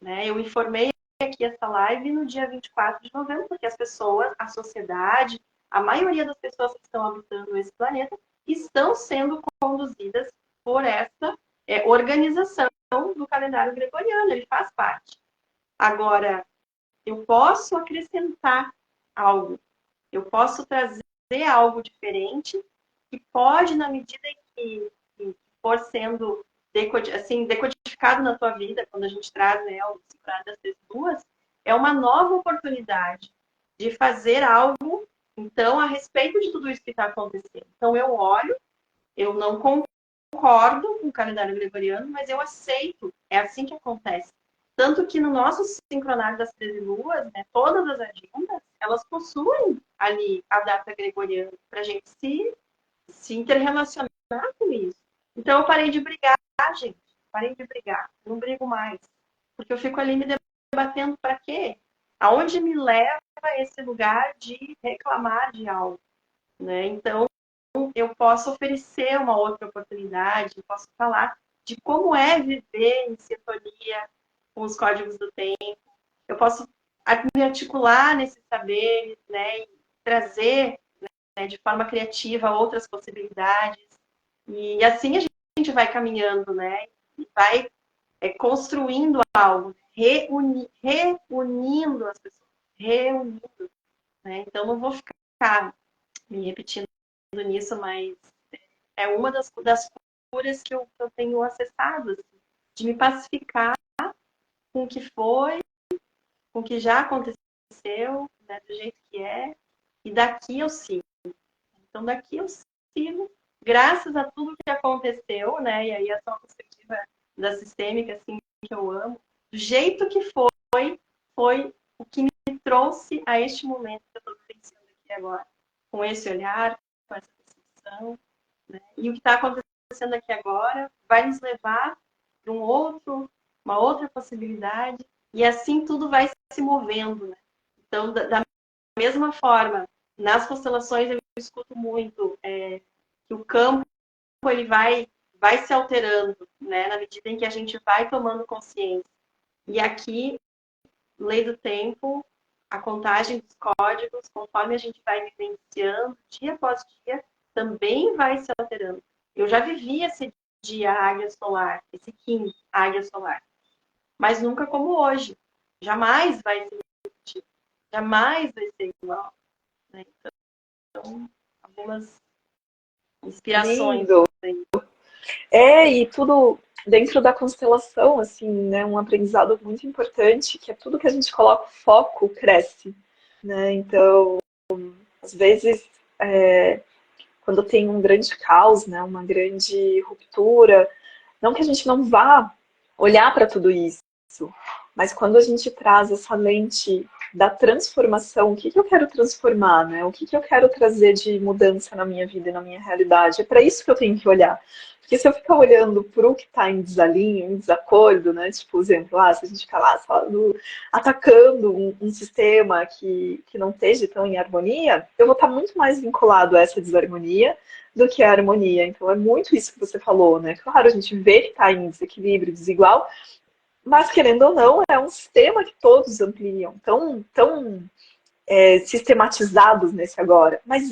Né? Eu informei aqui essa live no dia 24 de novembro, porque as pessoas, a sociedade, a maioria das pessoas que estão habitando esse planeta estão sendo conduzidas por essa organização do calendário gregoriano, ele faz parte. Agora, eu posso acrescentar algo, eu posso trazer algo diferente que pode, na medida em que for sendo decodificado na tua vida, quando a gente traz, né, o Sincronário das 13 Luas, é uma nova oportunidade de fazer algo, então, a respeito de tudo isso que está acontecendo. Então, eu olho, eu não concordo com o calendário gregoriano, mas eu aceito, é assim que acontece. Tanto que no nosso Sincronário das 13 Luas, né, todas as agendas, elas possuem ali a data gregoriana, para a gente se interrelacionar com isso. Então, eu parei de brigar, gente. Parei de brigar. Não brigo mais. Porque eu fico ali me debatendo para quê? Aonde me leva esse lugar de reclamar de algo? Né? Então, eu posso oferecer uma outra oportunidade, eu posso falar de como é viver em sintonia com os códigos do tempo. Eu posso me articular nesses saberes, né? E trazer, né, de forma criativa outras possibilidades. E assim a gente vai caminhando, né? E vai construindo algo, reunindo as pessoas, reunindo. Né? Então, não vou ficar me repetindo nisso, mas é uma das curas que eu tenho acessado, assim, de me pacificar com o que foi, com o que já aconteceu, né, do jeito que é, e daqui eu sigo. Então, daqui eu sigo, graças a tudo que aconteceu, né? E aí essa é uma perspectiva da sistêmica, assim, que eu amo. Do jeito que foi o que me trouxe a este momento que eu estou vivenciando aqui agora. Com esse olhar, com essa percepção. Né? E o que está acontecendo aqui agora vai nos levar para uma outra possibilidade. E assim tudo vai se movendo. Né? Então, da mesma forma, nas constelações eu escuto muito que o campo ele vai se alterando, né, na medida em que a gente vai tomando consciência. E aqui, lei do tempo, a contagem dos códigos, conforme a gente vai vivenciando, dia após dia, também vai se alterando. Eu já vivi esse dia águia solar, esse Kim águia solar, mas nunca como hoje. Jamais vai se repetir. Jamais vai ser igual. Né? Então, algumas inspirações. Lindo. E tudo dentro da constelação, assim, né? Um aprendizado muito importante, que é tudo que a gente coloca o foco, cresce, né? Então, às vezes, quando tem um grande caos, né? Uma grande ruptura, não que a gente não vá olhar para tudo isso, mas quando a gente traz essa lente da transformação, o que eu quero transformar, né? O que eu quero trazer de mudança na minha vida e na minha realidade? É para isso que eu tenho que olhar. Porque se eu ficar olhando para o que está em desalinho, em desacordo, né? Tipo, por exemplo, se a gente ficar lá só atacando um sistema que não esteja tão em harmonia, eu vou estar muito mais vinculado a essa desarmonia do que a harmonia. Então, é muito isso que você falou, né? Claro, a gente vê que está em desequilíbrio, desigual, mas, querendo ou não, é um sistema que todos ampliam, tão sistematizados nesse agora. Mas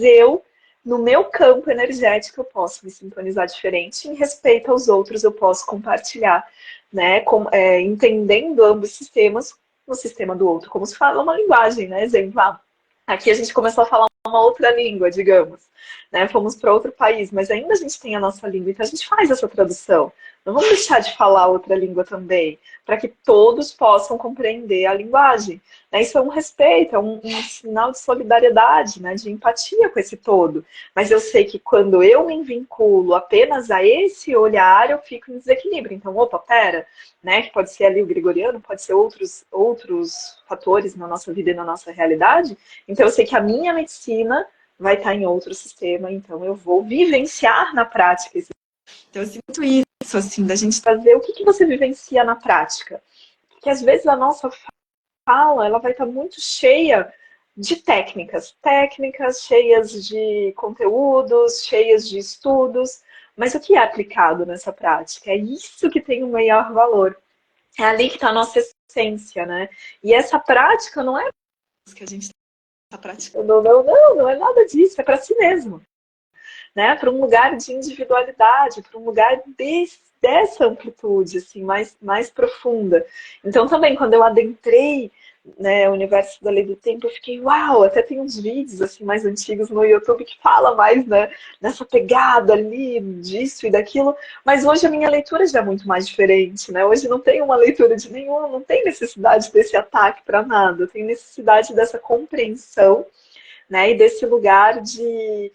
no meu campo energético, eu posso me sintonizar diferente. Em respeito aos outros, eu posso compartilhar, né? Entendendo ambos os sistemas no sistema do outro. Como se fala uma linguagem, né? Exemplo, aqui a gente começou a falar uma outra língua, digamos. Né? Fomos para outro país, mas ainda a gente tem a nossa língua. Então, a gente faz essa tradução. Não vamos deixar de falar outra língua também, para que todos possam compreender a linguagem. Né? Isso é um respeito, é um sinal de solidariedade, né? De empatia com esse todo. Mas eu sei que quando eu me vinculo apenas a esse olhar, eu fico em desequilíbrio. Então, opa, pera, né? Que pode ser ali o gregoriano, pode ser outros fatores na nossa vida e na nossa realidade. Então, eu sei que a minha medicina vai estar em outro sistema, então eu vou vivenciar na prática esse. Então, eu sinto isso, assim, da gente trazer o que você vivencia na prática. Porque às vezes a nossa fala, ela vai estar muito cheia de técnicas cheias de conteúdos, cheias de estudos, mas o que é aplicado nessa prática? É isso que tem o maior valor. É ali que está a nossa essência, né? E essa prática não é que a gente está praticando, não é nada disso, é para si mesmo. Né, para um lugar de individualidade, para um lugar dessa amplitude assim, mais profunda. Então, também, quando eu adentrei, né, o universo da lei do tempo, eu fiquei, uau, até tem uns vídeos assim, mais antigos no YouTube que fala mais, né, nessa pegada ali, disso e daquilo, mas hoje a minha leitura já é muito mais diferente. Né? Hoje não tem uma leitura de nenhum, não tem necessidade desse ataque para nada, tem necessidade dessa compreensão, né, e desse lugar de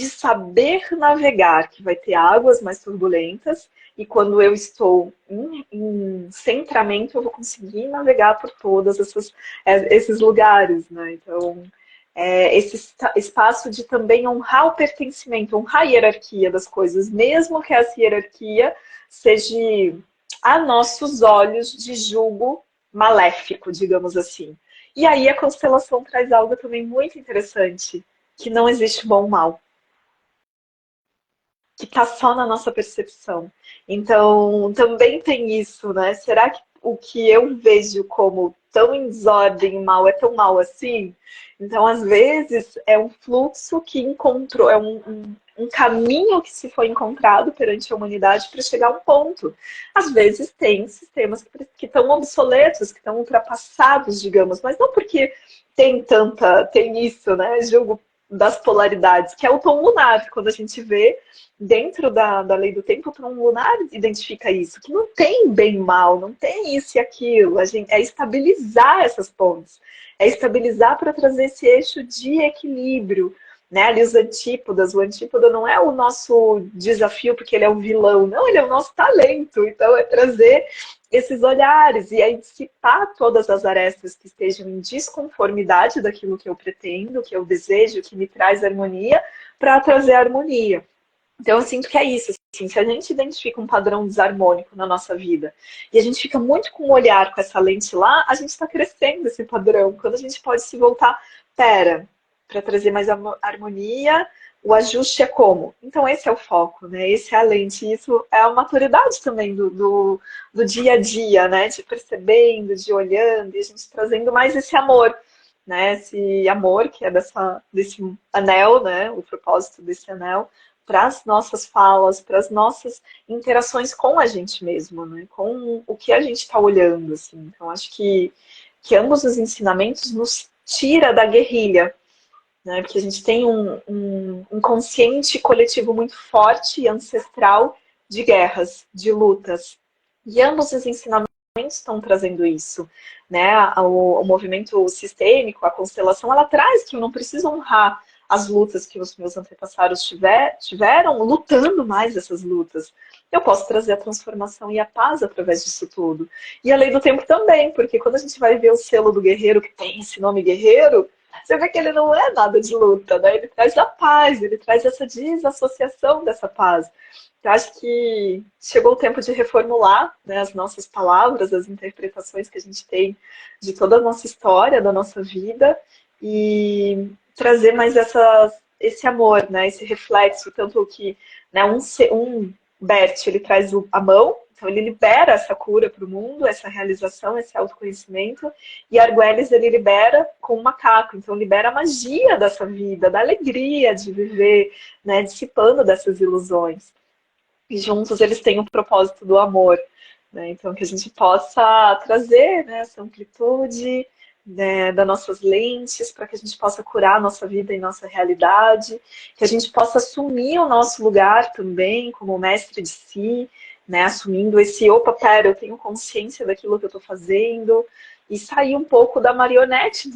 saber navegar, que vai ter águas mais turbulentas, e quando eu estou em centramento, eu vou conseguir navegar por todos esses lugares. Né? Então, esse espaço de também honrar o pertencimento, honrar a hierarquia das coisas, mesmo que essa hierarquia seja a nossos olhos de julgo maléfico, digamos assim. E aí a constelação traz algo também muito interessante, que não existe bom ou mal, que está só na nossa percepção. Então, também tem isso, né? Será que o que eu vejo como tão em desordem e mal é tão mal assim? Então, às vezes, é um fluxo que encontrou, é um caminho que se foi encontrado perante a humanidade para chegar a um ponto. Às vezes, tem sistemas que estão obsoletos, que estão ultrapassados, digamos, mas não porque tem isso, né? Julgo das polaridades, que é o tom lunar, quando a gente vê dentro da lei do tempo, o tom lunar identifica isso, que não tem bem e mal, não tem isso e aquilo, é estabilizar essas pontes, é estabilizar para trazer esse eixo de equilíbrio, né? Ali os antípodas, o antípoda não é o nosso desafio porque ele é um vilão, não, ele é o nosso talento, então é trazer esses olhares e aí dissipar todas as arestas que estejam em desconformidade daquilo que eu pretendo, que eu desejo, que me traz harmonia, para trazer harmonia. Então eu sinto que é isso, assim, se a gente identifica um padrão desarmônico na nossa vida e a gente fica muito com o olhar com essa lente lá, a gente está crescendo esse padrão. Quando a gente pode se voltar, pera, para trazer mais harmonia, o ajuste é como? Então esse é o foco, né? Esse é a lente. Isso é a maturidade também do dia a dia, né? De percebendo, de olhando, e a gente trazendo mais esse amor, né? Esse amor que é desse anel, né? O propósito desse anel para as nossas falas, para as nossas interações com a gente mesmo, né? Com o que a gente está olhando, assim. Então, acho que ambos os ensinamentos nos tira da guerrilha, né? Porque a gente tem um consciente coletivo muito forte e ancestral de guerras, de lutas. E ambos os ensinamentos estão trazendo isso, né? O movimento sistêmico, a constelação, ela traz que eu não preciso honrar as lutas que os meus antepassados tiveram, lutando mais essas lutas. Eu posso trazer a transformação e a paz através disso tudo. E a lei do tempo também, porque quando a gente vai ver o selo do guerreiro, que tem esse nome guerreiro, você vê que ele não é nada de luta, né? Ele traz a paz, ele traz essa desassociação dessa paz. Eu acho que chegou o tempo de reformular, né, as nossas palavras, as interpretações que a gente tem de toda a nossa história, da nossa vida, e trazer mais esse amor, né, esse reflexo, tanto que, né, um Bert, ele traz a mão, então ele libera essa cura para o mundo, essa realização, esse autoconhecimento, e Arguelles ele libera com o macaco, então libera a magia dessa vida, da alegria de viver, né, dissipando dessas ilusões. E juntos eles têm o propósito do amor, né? Então que a gente possa trazer, né, essa amplitude, né, das nossas lentes, para que a gente possa curar a nossa vida e nossa realidade, que a gente possa assumir o nosso lugar também como mestre de si, né? Assumindo esse, opa, pera, eu tenho consciência daquilo que eu estou fazendo, e sair um pouco da marionete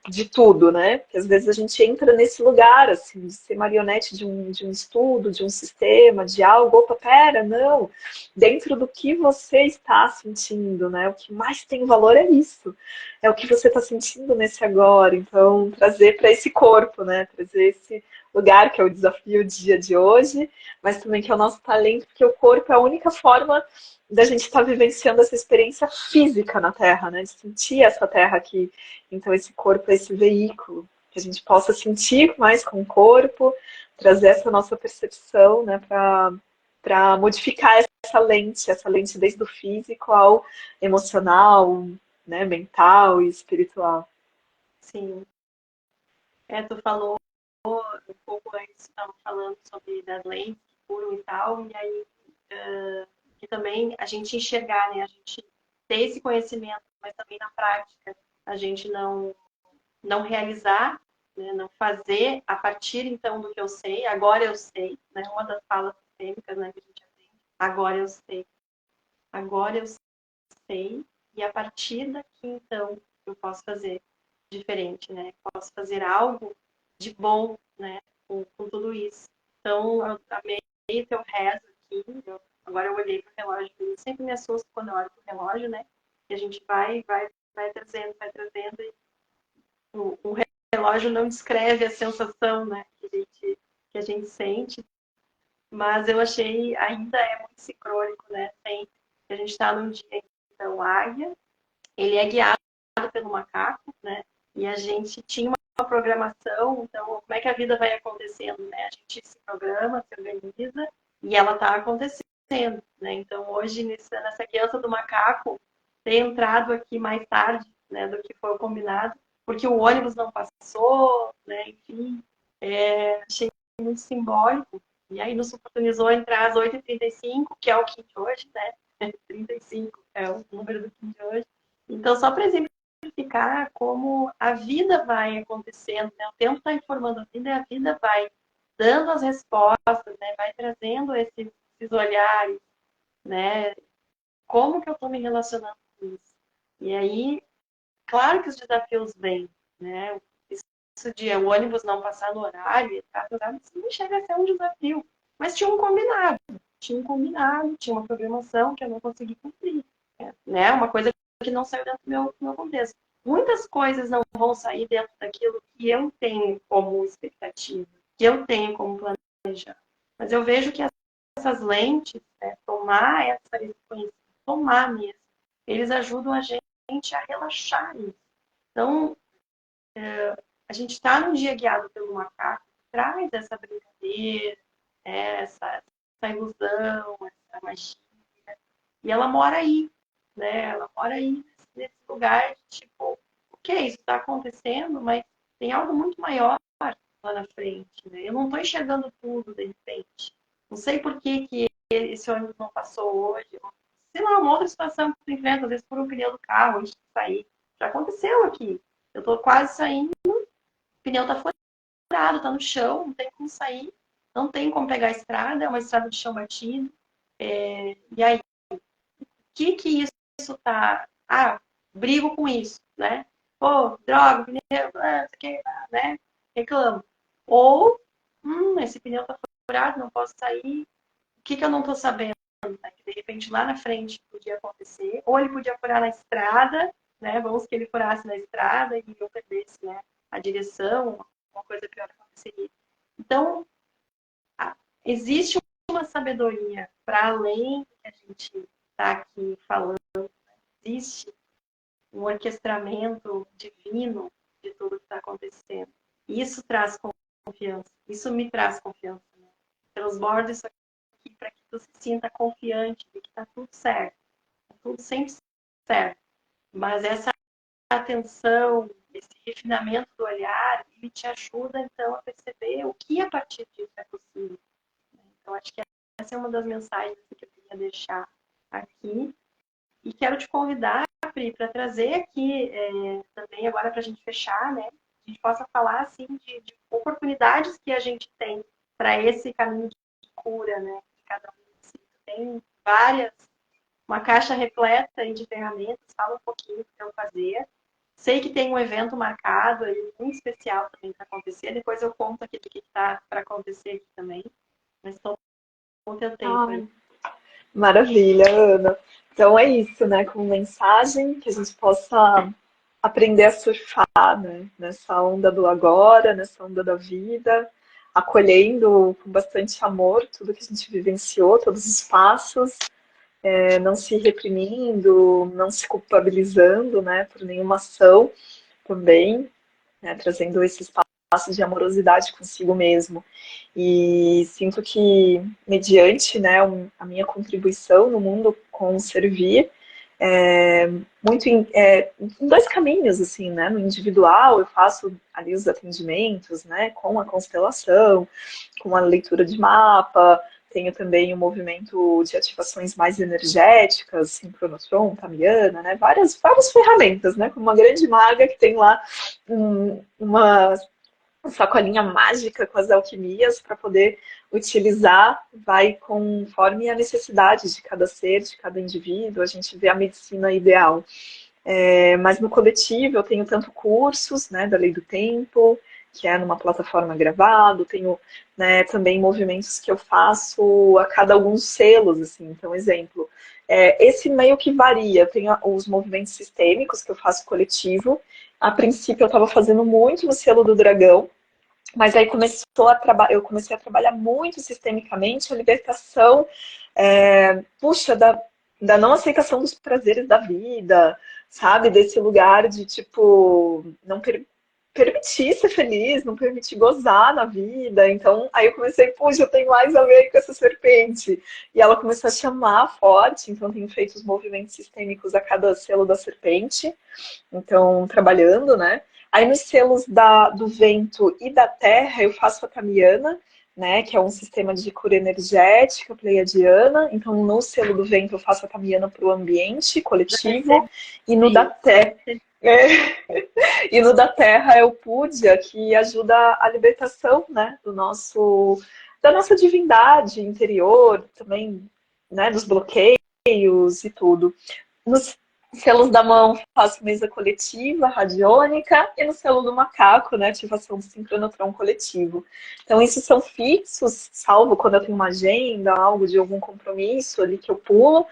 de tudo, né? Porque às vezes a gente entra nesse lugar, assim, de ser marionete de um estudo, de um sistema, de algo, opa, pera, não. Dentro do que você está sentindo, né? O que mais tem valor é isso. É o que você está sentindo nesse agora. Então, trazer para esse corpo, né? Trazer esse lugar que é o desafio do dia de hoje, mas também que é o nosso talento, porque o corpo é a única forma da gente estar vivenciando essa experiência física na Terra, né? De sentir essa Terra aqui. Então, esse corpo é esse veículo, que a gente possa sentir mais com o corpo, trazer essa nossa percepção, né? Para modificar essa lente desde o físico ao emocional, né? Mental e espiritual. Sim. Tu falou um pouco antes, estava falando sobre das lentes que curam e tal, e aí que também a gente enxergar, né? A gente ter esse conhecimento, mas também na prática a gente não realizar, né? Não fazer a partir então do que eu sei. Agora eu sei, né? Uma das falas sistêmicas, né, que a gente aprende. Agora eu sei, e a partir daqui então eu posso fazer diferente, né? Posso fazer algo de bom, né? Com tudo isso. Então, eu amei teu rezo aqui. Agora eu olhei para o relógio, eu sempre me assusto quando eu olho para o relógio, né? E a gente vai trazendo, e o relógio não descreve a sensação, né? Que a gente sente, mas eu achei, ainda é muito sincrônico, né? Tem, a gente está num dia, então, águia, ele é guiado pelo macaco, né? E a gente tinha uma programação, então como é que a vida vai acontecendo, né? A gente se programa, se organiza e ela está acontecendo, né? Então hoje nessa guiança do macaco ter entrado aqui mais tarde, né, do que foi o combinado, porque o ônibus não passou, né? Enfim, achei muito simbólico. E aí nos oportunizou entrar às 8h35, que é o Kim de hoje, né? 35 é o número do Kim de hoje. Então, só para exemplificar como a vida vai acontecendo, né? O tempo está informando a vida e a vida vai dando as respostas, né? Vai trazendo esses olhares, né? Como que eu estou me relacionando com isso? E aí, claro que os desafios vêm, né? Isso de o ônibus não passar no horário, isso não chega a ser um desafio. Mas tinha um combinado, tinha uma programação que eu não consegui cumprir, né? Uma coisa que não saiu dentro do meu contexto. Muitas coisas não vão sair dentro daquilo que eu tenho como expectativa, que eu tenho como planejar. Mas eu vejo que essas lentes, né, tomar esse conhecimento, tomar mesmo, eles ajudam a gente a relaxar isso. Então, a gente está num dia guiado pelo macaco, que traz essa brincadeira, essa ilusão, essa magia. E ela mora aí, né? Ela mora aí nesse lugar de tipo, ok, isso está acontecendo, mas tem algo muito maior lá na frente, né? Eu não estou enxergando tudo de repente. Não sei por que esse ônibus não passou hoje. Sei lá, uma outra situação que tu enfrenta, às vezes por um pneu do carro antes de sair. Já aconteceu aqui. Eu estou quase saindo, o pneu está furado, está no chão, não tem como sair, não tem como pegar a estrada, é uma estrada de chão batido. E aí, que isso tá... Ah, brigo com isso, né? Pô, droga, pneu, né? Reclamo. Ou, esse pneu tá furado, não posso sair. O que eu não tô sabendo? Né? Que de repente lá na frente podia acontecer. Ou ele podia furar na estrada, né? Vamos que ele furasse na estrada e eu perdesse, né, a direção, uma coisa pior aconteceria. Então, existe uma sabedoria para além do que a gente está aqui falando. Existe um orquestramento divino de tudo que está acontecendo. Isso traz confiança. Isso me traz confiança. Né? Transborda isso aqui para que tu se sinta confiante de que está tudo certo. Está tudo sempre certo. Mas essa atenção, esse refinamento do olhar, ele te ajuda, então, a perceber o que a partir disso é possível. Então, acho que essa é uma das mensagens que eu queria deixar aqui. E quero te convidar, Pri, para trazer aqui também, agora para a gente fechar, né? A gente possa falar, assim, de oportunidades que a gente tem para esse caminho de cura, né? Que cada um tem uma caixa repleta aí de ferramentas. Fala um pouquinho do que eu fazer. Sei que tem um evento marcado aí, muito especial também para acontecer. Depois eu conto aqui do que está para acontecer aqui também. Mas estou com o teu tempo aí. Ai, maravilha, Ana. Então é isso, né? Com mensagem que a gente possa aprender a surfar, né? Nessa onda do agora, nessa onda da vida, acolhendo com bastante amor tudo que a gente vivenciou, todos os passos, não se reprimindo, não se culpabilizando, né? Por nenhuma ação também, né? Trazendo esse espaço de amorosidade consigo mesmo. E sinto que, mediante, né, a minha contribuição no mundo com o servir, é, muito em dois caminhos, assim, né? No individual, eu faço ali os atendimentos, né, com a constelação, com a leitura de mapa, tenho também o movimento de ativações mais energéticas, sincronotron, tamiana, né? Várias ferramentas, né? Como uma grande maga que tem lá uma sacolinha mágica com as alquimias para poder utilizar, vai conforme a necessidade de cada ser, de cada indivíduo, a gente vê a medicina ideal. Mas no coletivo eu tenho tanto cursos, né, da Lei do Tempo, que é numa plataforma gravado, tenho, né, também movimentos que eu faço a cada alguns selos, assim, então, exemplo, esse meio que varia, eu tenho os movimentos sistêmicos que eu faço coletivo, a princípio eu estava fazendo muito no selo do dragão, mas aí eu comecei a trabalhar muito sistemicamente a libertação, puxa, da não aceitação dos prazeres da vida, sabe? Desse lugar de, tipo, não permitir ser feliz, não permitir gozar na vida. Então, aí eu comecei, puxa, eu tenho mais a ver com essa serpente. E ela começou a chamar forte, então tenho feito os movimentos sistêmicos a cada selo da serpente. Então, trabalhando, né? Aí nos selos do vento e da terra eu faço a Tamiana, né? Que é um sistema de cura energética pleiadiana. Então, no selo do vento eu faço a Tamiana para o ambiente Já coletivo. recebi. E no da terra. E no da terra é o Púdia, que ajuda a libertação, né? Da nossa divindade interior, também, né? Dos bloqueios e tudo. Nos selos da mão faço mesa coletiva, radiônica, e no selo do macaco, né, ativação do sincronotron coletivo. Então, esses são fixos, salvo quando eu tenho uma agenda, algo de algum compromisso ali que eu pulo.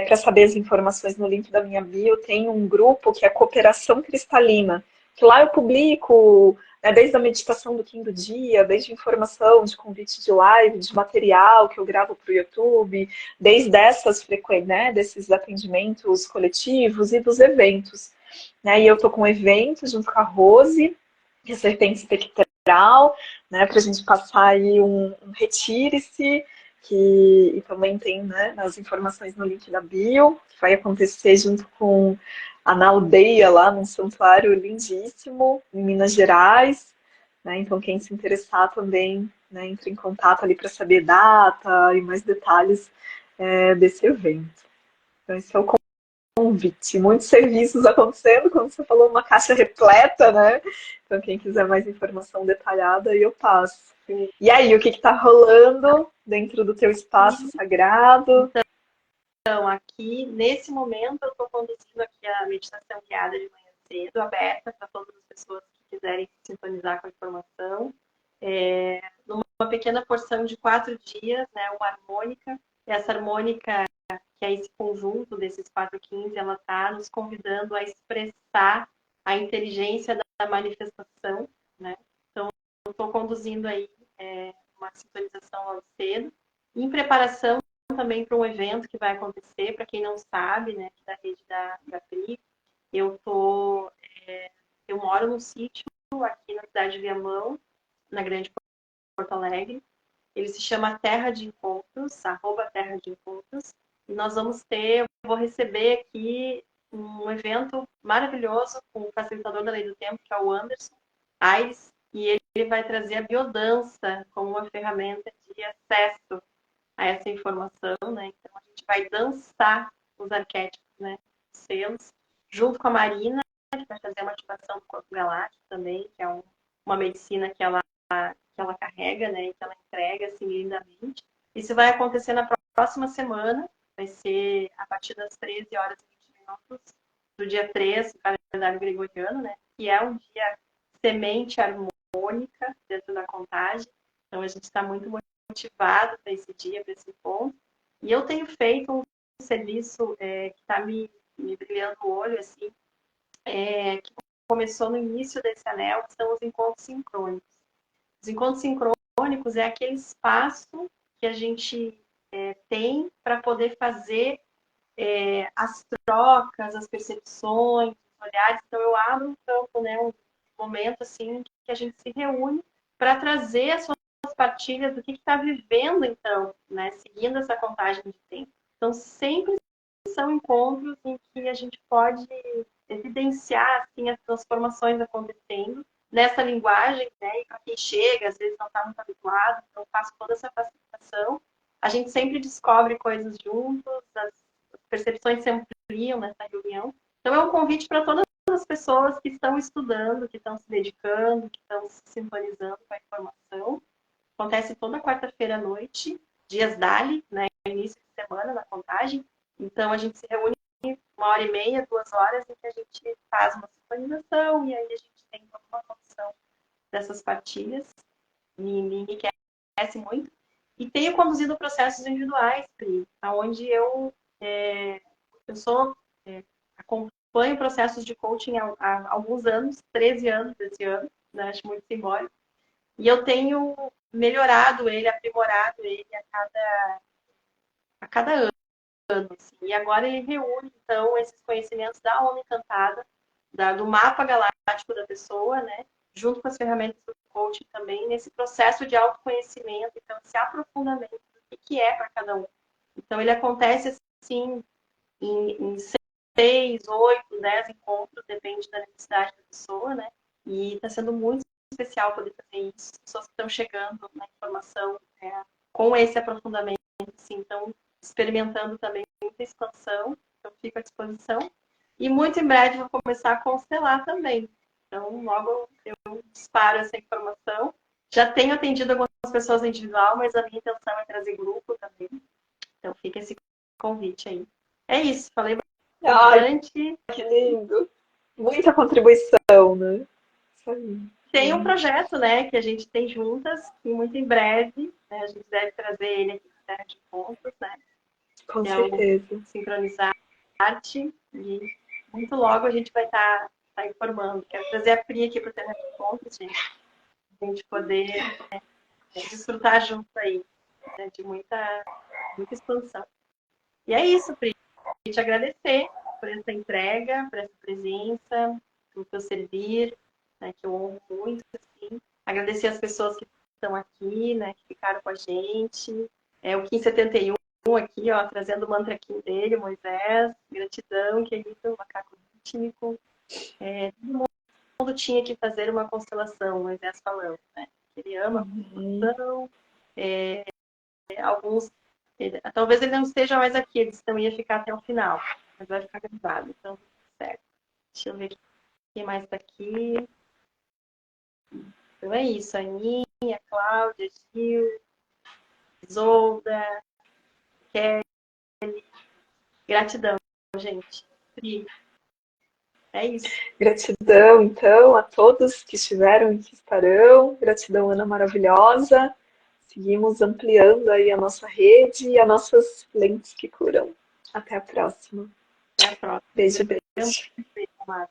Para saber as informações no link da minha bio, tem um grupo que é Cooperação Cristalina, que lá eu publico, né, desde a meditação do Kim do dia, desde informação de convite de live, de material que eu gravo para o YouTube, desde essas frequências, né, desses atendimentos coletivos e dos eventos. Né? E eu estou com um evento junto com a Rose, que é Serpente Espectral, né, para a gente passar aí um retire-se, e também tem, né, as informações no link da bio, que vai acontecer junto com na aldeia lá, num santuário lindíssimo, em Minas Gerais. Né? Então, quem se interessar também, né, entre em contato ali para saber data e mais detalhes desse evento. Então, esse é o convite. Muitos serviços acontecendo, como você falou, uma caixa repleta, né? Então, quem quiser mais informação detalhada, aí eu passo. E aí, o que está rolando dentro do teu espaço sagrado? Então, aqui, nesse momento, eu estou conduzindo aqui a meditação guiada de manhã cedo, aberta para todas as pessoas que quiserem se sintonizar com a informação. Numa pequena porção de 4 dias, né, uma harmônica. Essa harmônica, que é esse conjunto desses 4 15, ela está nos convidando a expressar a inteligência da manifestação, né? Então, eu estou conduzindo aí uma sintonização ao cedo, em preparação também para um evento que vai acontecer, para quem não sabe, né, da rede da FRI, eu moro num sítio aqui na cidade de Viamão, na Grande Porto Alegre. Ele se chama Terra de Encontros, @Terra de Encontros. E nós eu vou receber aqui um evento maravilhoso com o facilitador da Lei do Tempo, que é o Anderson Aires, e ele vai trazer a biodança como uma ferramenta de acesso a essa informação, né? Então a gente vai dançar os arquétipos, né? Os selos, junto com a Marina, que vai fazer uma ativação do corpo galáctico também, que é uma medicina que ela carrega, né? E que ela entrega assim lindamente. Isso vai acontecer na próxima semana, vai ser a partir das 13 horas e 20 minutos do dia 3, do calendário gregoriano, né? Que é um dia semente harmônica dentro da contagem. Então, a gente está muito motivado para esse dia, para esse ponto. E eu tenho feito um serviço que está me brilhando o olho, assim, que começou no início desse anel, que são os encontros sincrônicos. Os encontros sincrônicos é aquele espaço que a gente tem para poder fazer as trocas, as percepções, os olhares. Então, eu abro um campo, né, um momento assim, que a gente se reúne para trazer as suas partilhas do que está vivendo, então, né, seguindo essa contagem de tempo. Então, sempre são encontros em que a gente pode evidenciar assim, as transformações acontecendo nessa linguagem, né? E para quem chega, às vezes não está muito habituado, então faço toda essa facilitação. A gente sempre descobre coisas juntos, as percepções se ampliam nessa reunião. Então é um convite para todas as pessoas que estão estudando, que estão se dedicando, que estão se sintonizando com a informação. Acontece toda quarta-feira à noite, dias DALI, né? Início de semana na contagem. Então a gente se reúne 1h30, 2 horas, em que a gente faz uma sintonização e aí a gente tem uma noção dessas partilhas. Me enriquece muito. E tenho conduzido processos individuais, Pri, onde eu acompanho processos de coaching há alguns anos, 13 anos desse ano, né? Acho muito simbólico. E eu tenho melhorado ele, aprimorado ele a cada ano. Assim. E agora ele reúne, então, esses conhecimentos da Onda Encantada, do mapa galáctico da pessoa, né? Junto com as ferramentas do coaching também, nesse processo de autoconhecimento, então, esse aprofundamento do que é para cada um. Então, ele acontece, assim, em 6, 8, 10 encontros, depende da necessidade da pessoa, né? E está sendo muito especial poder fazer isso. As pessoas que estão chegando na informação com esse aprofundamento, assim, então, experimentando também muita expansão, então fico à disposição. E muito em breve vou começar a constelar também. Então, logo eu disparo essa informação. Já tenho atendido algumas pessoas individual, mas a minha intenção é trazer grupo também. Então, fica esse convite aí. É isso, falei bastante. Que lindo! Muita contribuição, né? Isso aí. Tem um projeto, né, que a gente tem juntas, e muito em breve, né, a gente deve trazer ele aqui para a Terra de Encontros, né? Com certeza. Sincronizar arte, e muito logo a gente vai estar informando. Quero trazer a Pri aqui para o Terra de Encontros, gente, a gente poder desfrutar junto aí, né, de muita expansão. E é isso, Pri. Te agradecer por essa entrega, por essa presença, pelo teu servir, né, que eu honro muito, assim. Agradecer as pessoas que estão aqui, né, que ficaram com a gente. O Kim 71 aqui, ó, trazendo o mantra aqui dele, Moisés. Gratidão, querido, macaco rítmico. Todo mundo tinha que fazer uma constelação, Moisés falando, né? Ele ama a constelação. Alguns, talvez ele não esteja mais aqui, eles não ia ficar até o final, mas vai ficar gravado, então, certo. Deixa eu ver quem mais está aqui. Então é isso, a Aninha, a Cláudia, a Gil, Isolda, Kelly. Gratidão, gente. Pri. É isso. Gratidão, então, a todos que estiveram e que estarão. Gratidão, Ana maravilhosa. Seguimos ampliando aí a nossa rede e as nossas lentes que curam. Até a próxima. Até a próxima. Beijo, beijo. Beijo, amado.